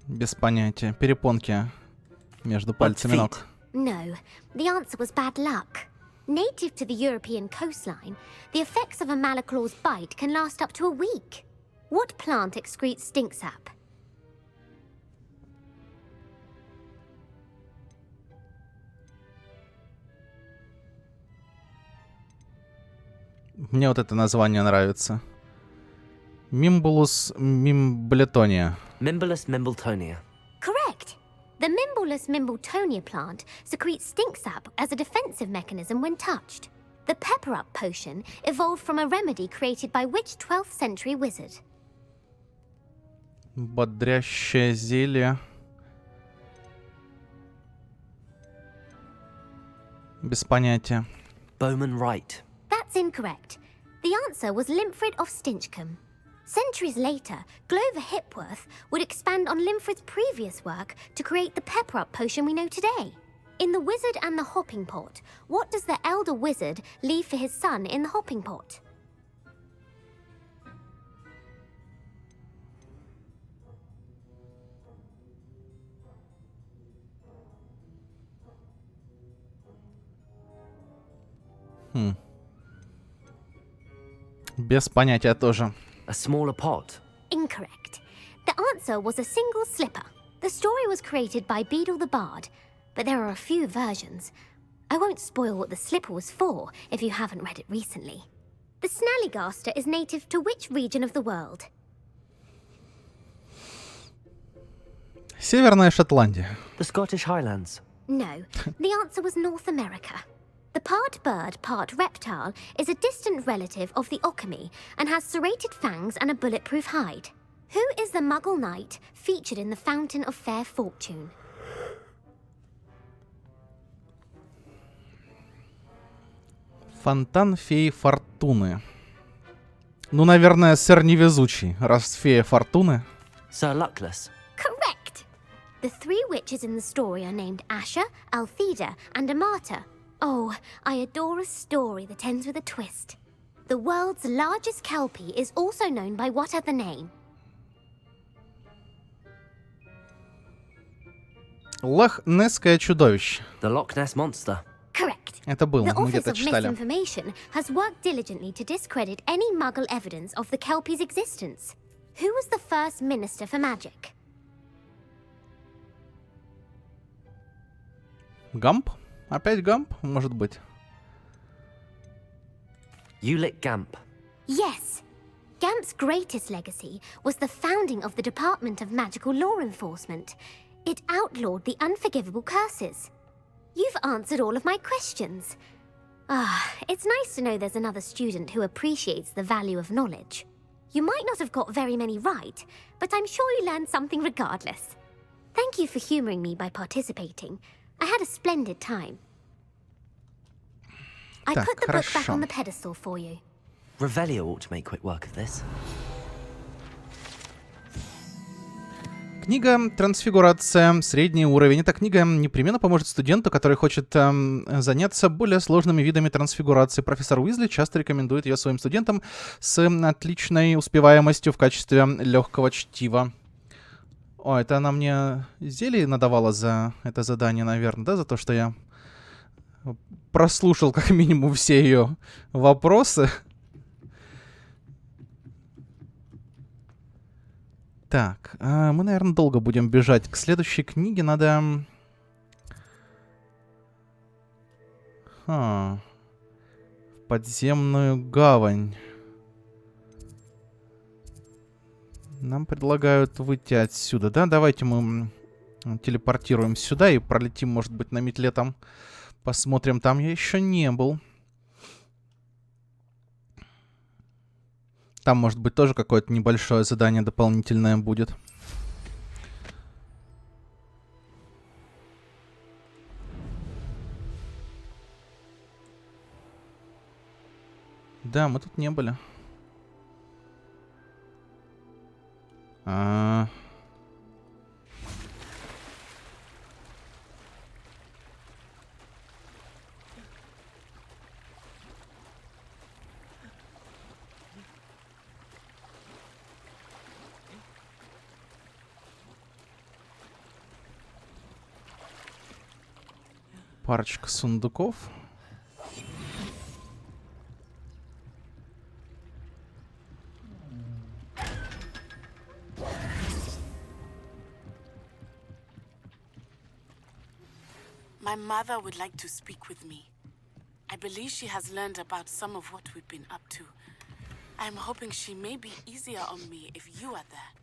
Без понятия. Перепонки между пальцами ног. No, the answer was bad luck. Native to the European coastline, the effects of a malaclaw's bite can last up to a week. What plant excretes stink sap? Мне вот это название нравится. Mimbulus mimbletonia. Mimbulus mimbletonia. Correct. The Mimbulus mimbletonia plant secretes stink sap as a defensive mechanism when touched. The Pepper Up potion evolved from a remedy created by which 12th century wizard? Бодрящее зелье. Без понятия. Bowman Wright. That's incorrect. The answer was Limfrid of Stinchcombe. Centuries later, Glover Hipworth would expand on Limfrid's previous work to create the Pepper Up potion we know today. In The Wizard and the Hopping Pot, what does the elder wizard leave for his son in the hopping pot? Без понятия тоже. A smaller pot. Incorrect. The answer was a single slipper. The story was created by Beadle the Bard, but there are a few versions. I won't spoil what the slipper was for if you haven't read it recently. The Snallygaster is native to which region of the world? Северная Шотландия. The Scottish Highlands. No, the answer was North America. The part bird, part reptile is a distant relative of the Occamy and has serrated fangs and a bulletproof hide. Who is the Muggle knight featured in the Fountain of Fair Fortune? Фонтан феи Фортуны. Ну, наверное, сэр невезучий, раз фея Фортуны. Sir Luckless. Correct! The three witches in the story are named Asha, Altheda, and Amata. Oh, I adore a story that ends with a twist. The world's largest kelpie is also known by what other name? Лох-Несское чудовище. The Loch Ness Monster. Correct. Это было, The мы Office где-то of читали. Misinformation has worked diligently to discredit any Muggle evidence of the kelpie's existence. Who was the first Minister for Magic? Гамп? Опять Гамп? Может быть. Ulick Gamp. Yes. Gamp's greatest legacy was the founding of the Department of Magical Law Enforcement. It outlawed the unforgivable curses. You've answered all of my questions. It's nice to know there's another student who appreciates the value of knowledge. You might not have got very many right, but I'm sure you learned something regardless. Thank you for humoring me by participating. I had a splendid time. I Так, put the book back хорошо. on the pedestal for you. Revelio ought to make quick work of this. Книга «Трансфигурация. Средний уровень». Эта книга непременно поможет студенту, который хочет заняться более сложными видами трансфигурации. Профессор Уизли часто рекомендует ее своим студентам с отличной успеваемостью в качестве легкого чтива. О, это она мне зелье надавала за это задание, наверное, да? За то, что я прослушал как минимум все ее вопросы. Так, мы, наверное, долго будем бежать. К следующей книге надо... В подземную гавань. Нам предлагают выйти отсюда, да? Давайте мы телепортируем сюда и пролетим, может быть, на метле там. Посмотрим, там я еще не был. Там, может быть, тоже какое-то небольшое задание дополнительное будет. Да, мы тут не были. Парочка сундуков. My mother would like to speak with me. I believe she has learned about some of what we've been up to. I'm hoping she may be easier on me if you are there.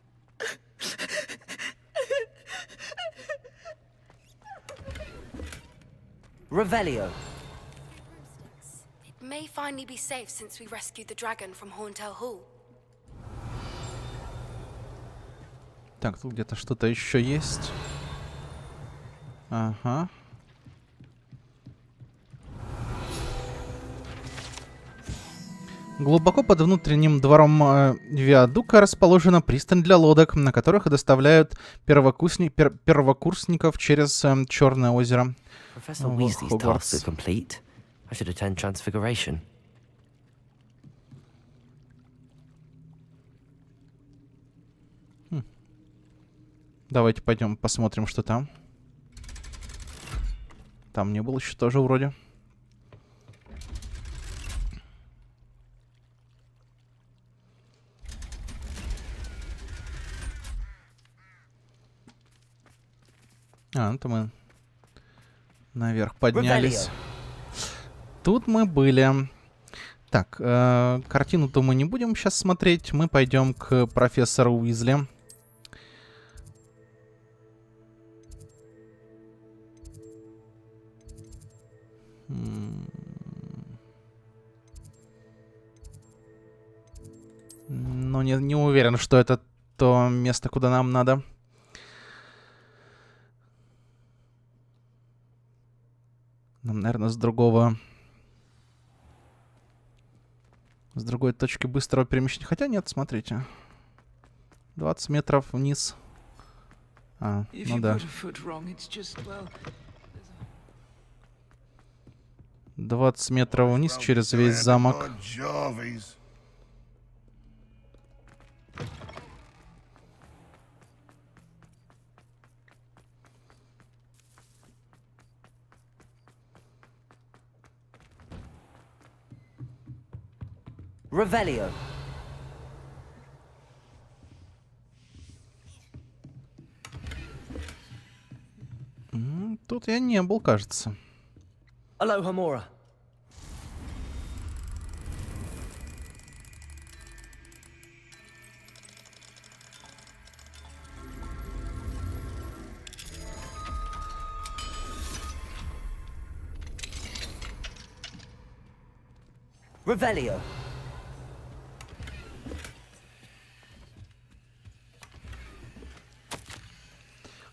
Revelio. It may finally be safe since we rescued the dragon from Horntail Hall. Так, тут где-то что-то еще есть. Ага. Глубоко под внутренним двором виадука расположена пристань для лодок, на которых доставляют первокурсников через Черное озеро. Professor Weasley's tasks are complete. I should attend Transfiguration. Давайте пойдем посмотрим, что там. Там не было еще тоже вроде. Это мы наверх поднялись. Тут мы были. Так, картину-то мы не будем сейчас смотреть. Мы пойдем к профессору Уизли. Но не уверен, что это то место, куда нам надо. Нам, наверное, с другой точки быстрого перемещения. Хотя нет, смотрите. 20 метров вниз. Ну да. 20 метров вниз через весь замок. Revelio. Тут я не был, кажется. Aloha Mora. Revelio.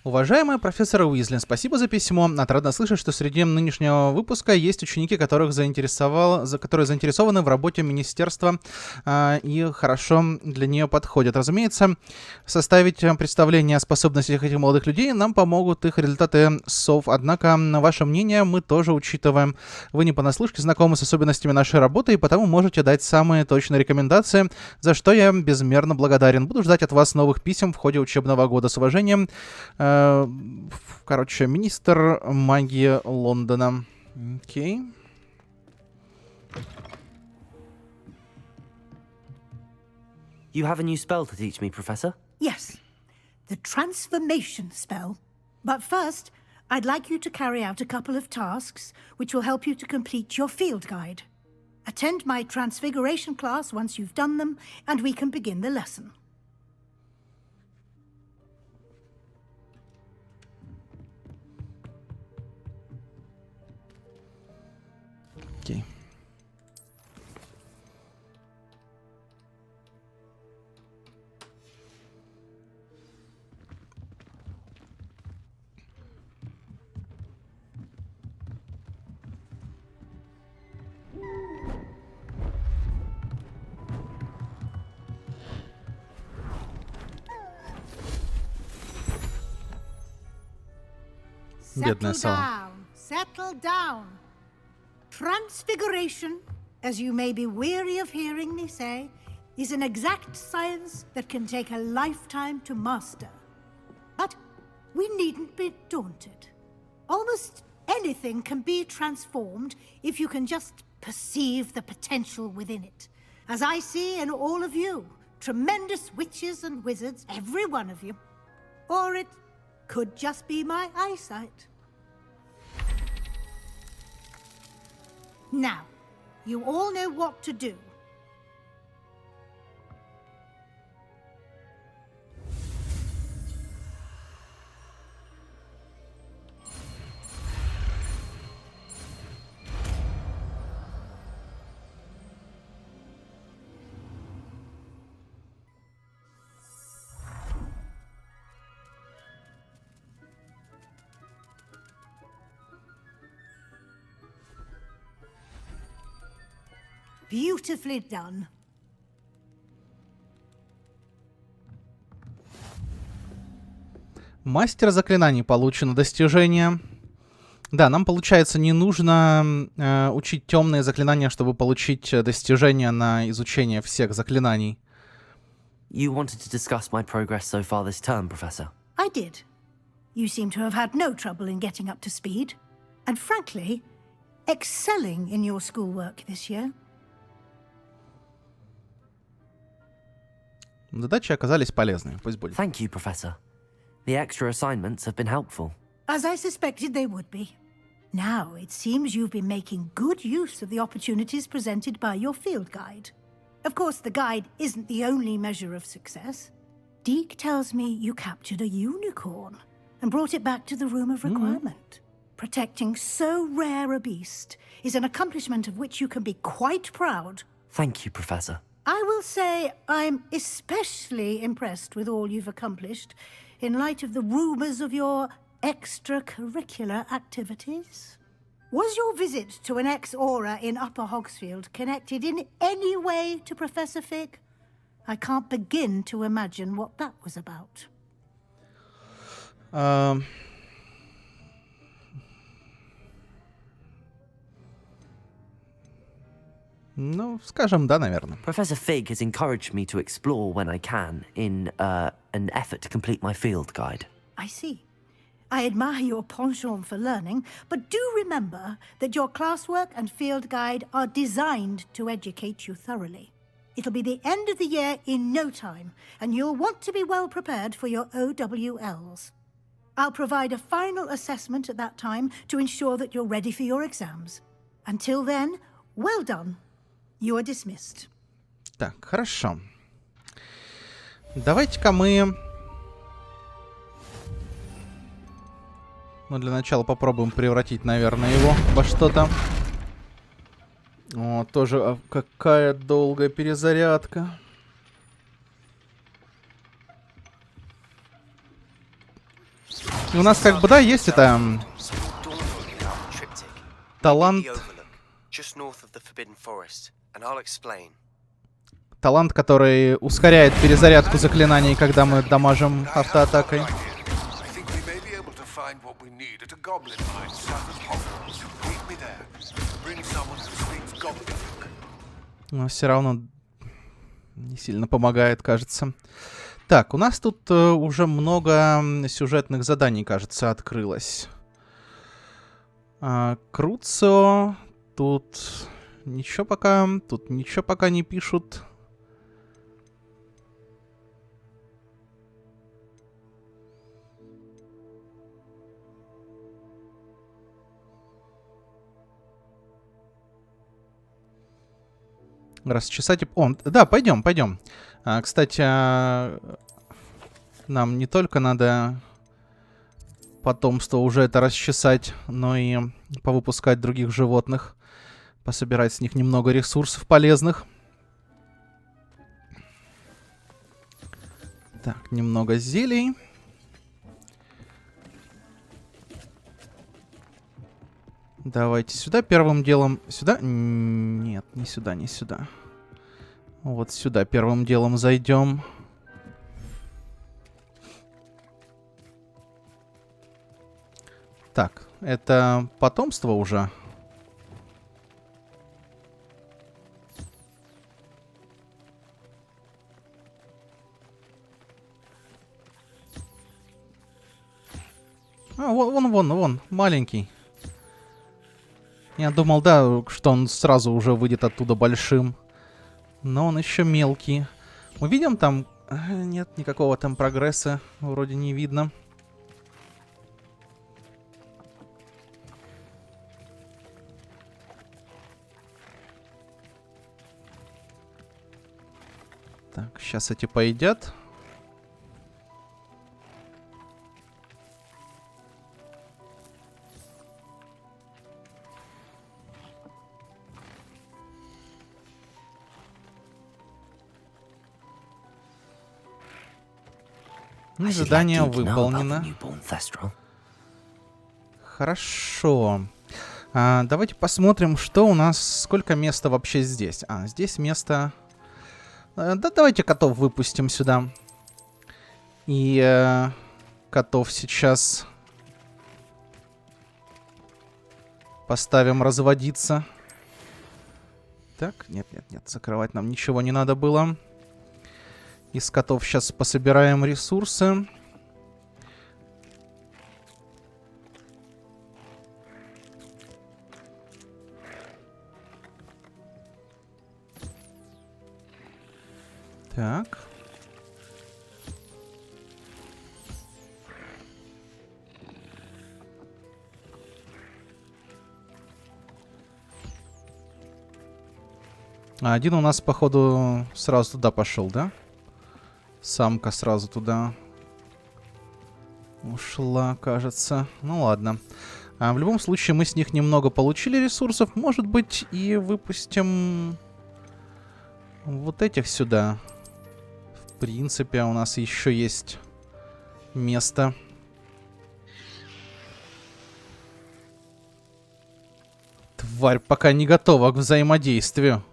Уважаемая профессор Уизли, спасибо за письмо. Отрадно слышать, что среди нынешнего выпуска есть ученики, которые заинтересованы в работе министерства и хорошо для нее подходят. Разумеется, составить представление о способностях этих молодых людей нам помогут их результаты СОВ. Однако, ваше мнение мы тоже учитываем. Вы не понаслышке знакомы с особенностями нашей работы и потому можете дать самые точные рекомендации, за что я безмерно благодарен. Буду ждать от вас новых писем в ходе учебного года. С уважением, короче, министр магии Лондона. Окей. You have a new spell to teach me, Professor? Yes, the transformation spell. But first, I'd like you to carry out a couple of tasks which will help you to complete your field guide. Attend my transfiguration class once you've done them, and we can begin the lesson. Окей. Бедная сова. Settle down. Transfiguration, as you may be weary of hearing me say, is an exact science that can take a lifetime to master. But we needn't be daunted. Almost anything can be transformed if you can just perceive the potential within it. As I see in all of you, tremendous witches and wizards, every one of you. Or it could just be my eyesight. Now, you all know what to do. Beautifully done. Мастер заклинаний получено достижение. Да, нам, получается, не нужно учить темные заклинания, чтобы получить достижение на изучение всех заклинаний. You wanted to discuss my progress so far this term, Professor? I did. You seem to have had no trouble in getting up to speed. And frankly, excelling in your schoolwork this year. Задачи оказались полезны. Пусть будет. Thank you, Professor. The extra assignments have been helpful. As I suspected they would be. Now, it seems you've been making good use of the opportunities presented by your field guide. Of course, the guide isn't the only measure of success. Deke tells me you captured a unicorn and brought it back to the Room of Requirement. Protecting so rare a beast is an accomplishment of which you can be quite proud. Thank you, Professor. I will say I'm especially impressed with all you've accomplished in light of the rumors of your extracurricular activities. Was your visit to an ex-Aura in Upper Hogsfield connected in any way to Professor Fig? I can't begin to imagine what that was about. Ну, скажем, да, наверное. Professor Fig has encouraged me to explore when I can in an effort to complete my field guide. I see. I admire your penchant for learning, but do remember that your classwork and field guide are designed to educate you thoroughly. It'll be the end of the year in no time, and you'll want to be well prepared for your OWLs. I'll provide a final assessment at that time to ensure that you're ready for your exams. Until then, well done. You are dismissed. Так, хорошо. Давайте-ка мы... Ну, для начала попробуем превратить, наверное, его во что-то. О, тоже какая долгая перезарядка. И у нас как бы, да, есть это... талант... Талант, который ускоряет перезарядку заклинаний, когда мы дамажим автоатакой. Но все равно не сильно помогает, кажется. Так, у нас тут уже много сюжетных заданий, кажется, открылось. Круцио. Тут ничего пока не пишут. Расчесать... Да, пойдем. Кстати, нам не только надо потомство уже это расчесать, но и повыпускать других животных. Пособирать с них немного ресурсов полезных. Так, немного зелий. Давайте сюда первым делом. Сюда? Нет, не сюда, не сюда. Вот сюда первым делом зайдем. Так, это потомство уже. Вон, маленький. Я думал, да, что он сразу уже выйдет оттуда большим. Но он еще мелкий. Мы видим там... Нет, никакого там прогресса вроде не видно. Так, сейчас эти поедят. Задание выполнено. Хорошо. Давайте посмотрим, что у нас... Сколько места вообще здесь? Здесь место... Да, давайте котов выпустим сюда. И котов сейчас поставим разводиться. Так, нет, закрывать нам ничего не надо было. Из котов сейчас пособираем ресурсы. Так. Один у нас, походу, сразу туда пошел, да? Самка сразу туда ушла, кажется. Ну ладно. В любом случае, мы с них немного получили ресурсов. Может быть, и выпустим вот этих сюда. В принципе, у нас еще есть место. Тварь пока не готова к взаимодействию.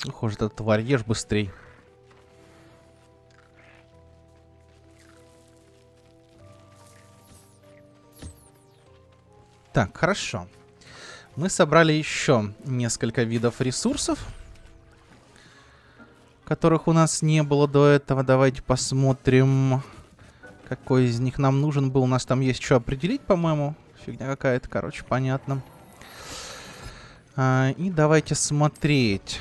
Похоже, эта тварь, ешь быстрей. Так, хорошо. Мы собрали еще несколько видов ресурсов, которых у нас не было до этого. Давайте посмотрим, какой из них нам нужен был. У нас там есть что определить, по-моему. Фигня какая-то, короче, понятно. И давайте смотреть.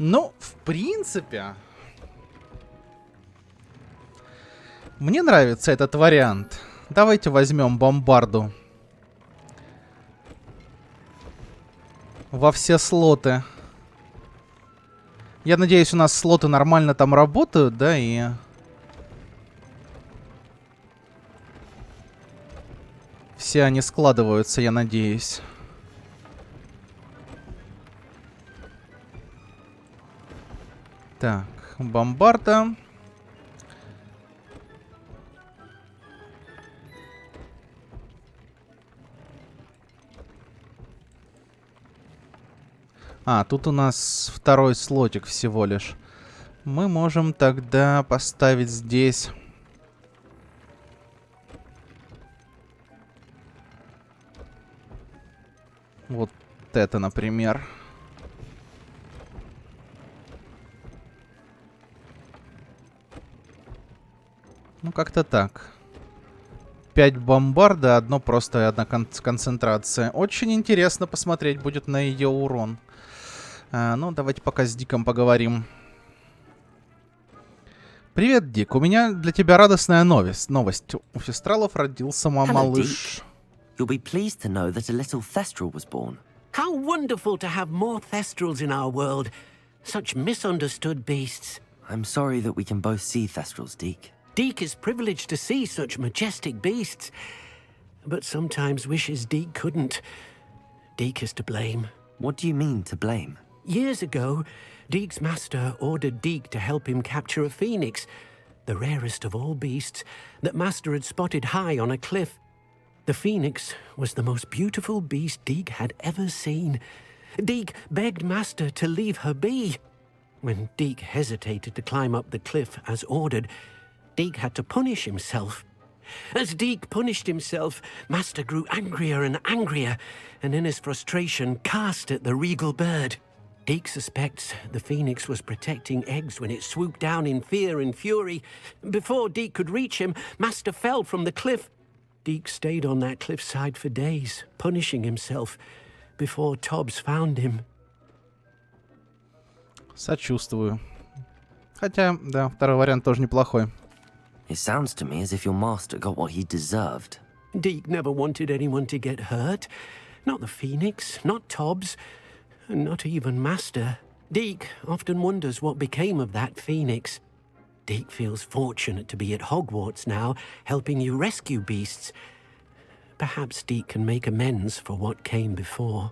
Ну, в принципе... Мне нравится этот вариант. Давайте возьмем бомбарду. Во все слоты. Я надеюсь, у нас слоты нормально там работают, да, и... Все они складываются, я надеюсь. Так, бомбарда. А, тут у нас второй слотик всего лишь. Мы можем тогда поставить здесь... Вот это, например. Ну, как-то так. 5 бомбарда, одно просто, одна концентрация. Очень интересно посмотреть будет на ее урон. Ну, давайте пока с Диком поговорим. Привет, Дик. У меня для тебя радостная новость. У Фестралов родился малыш. You'll be pleased to know that a little Thestral was born. How wonderful to have more Thestrals in our world. Such misunderstood beasts. I'm sorry that we can both see Thestrals, Deke. Deke is privileged to see such majestic beasts, but sometimes wishes Deke couldn't. Deke is to blame. What do you mean, to blame? Years ago, Deke's master ordered Deke to help him capture a phoenix, the rarest of all beasts, that Master had spotted high on a cliff. The phoenix was the most beautiful beast Deke had ever seen. Deke begged Master to leave her be. When Deke hesitated to climb up the cliff as ordered, Deke had to punish himself. As Deke punished himself, Master grew angrier and angrier, and in his frustration cast at the regal bird. Deke suspects the phoenix was protecting eggs when it swooped down in fear and fury. Before Deke could reach him, Master fell from the cliff. Deke stayed on that cliffside for days, punishing himself, before Tobbs found him. Сочувствую. Хотя, да, второй вариант тоже неплохой. It sounds to me as if your master got what he deserved. Deke never wanted anyone to get hurt. Not the Phoenix, not Tobbs, and not even Master. Deke often wonders what became of that Phoenix. Deke feels fortunate to be at Hogwarts now, helping you rescue beasts. Perhaps Deke can make amends for what came before.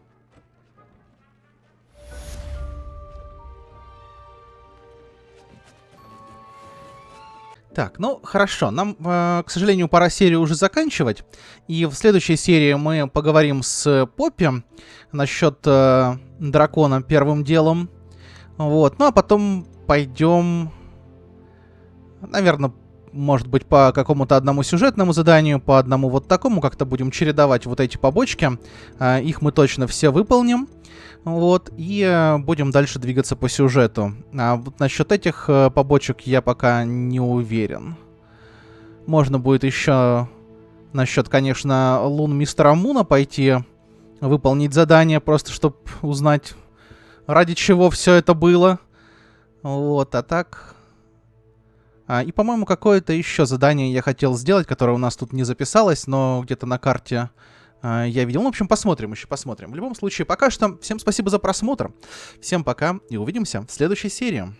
Так, ну хорошо, нам, к сожалению, пора серию уже заканчивать. И в следующей серии мы поговорим с Поппи насчет дракона первым делом. Вот, ну а потом пойдем, наверное, может быть, по какому-то одному сюжетному заданию, по одному вот такому, как-то будем чередовать вот эти побочки. Их мы точно все выполним. Вот, и будем дальше двигаться по сюжету. А вот насчет этих побочек я пока не уверен. Можно будет еще насчет, конечно, лун мистера Муна пойти выполнить задание, просто чтобы узнать, ради чего все это было. Вот, а так... И, по-моему, какое-то еще задание я хотел сделать, которое у нас тут не записалось, но где-то на карте я видел. Ну, в общем, посмотрим еще, посмотрим. В любом случае, пока что всем спасибо за просмотр. Всем пока и увидимся в следующей серии.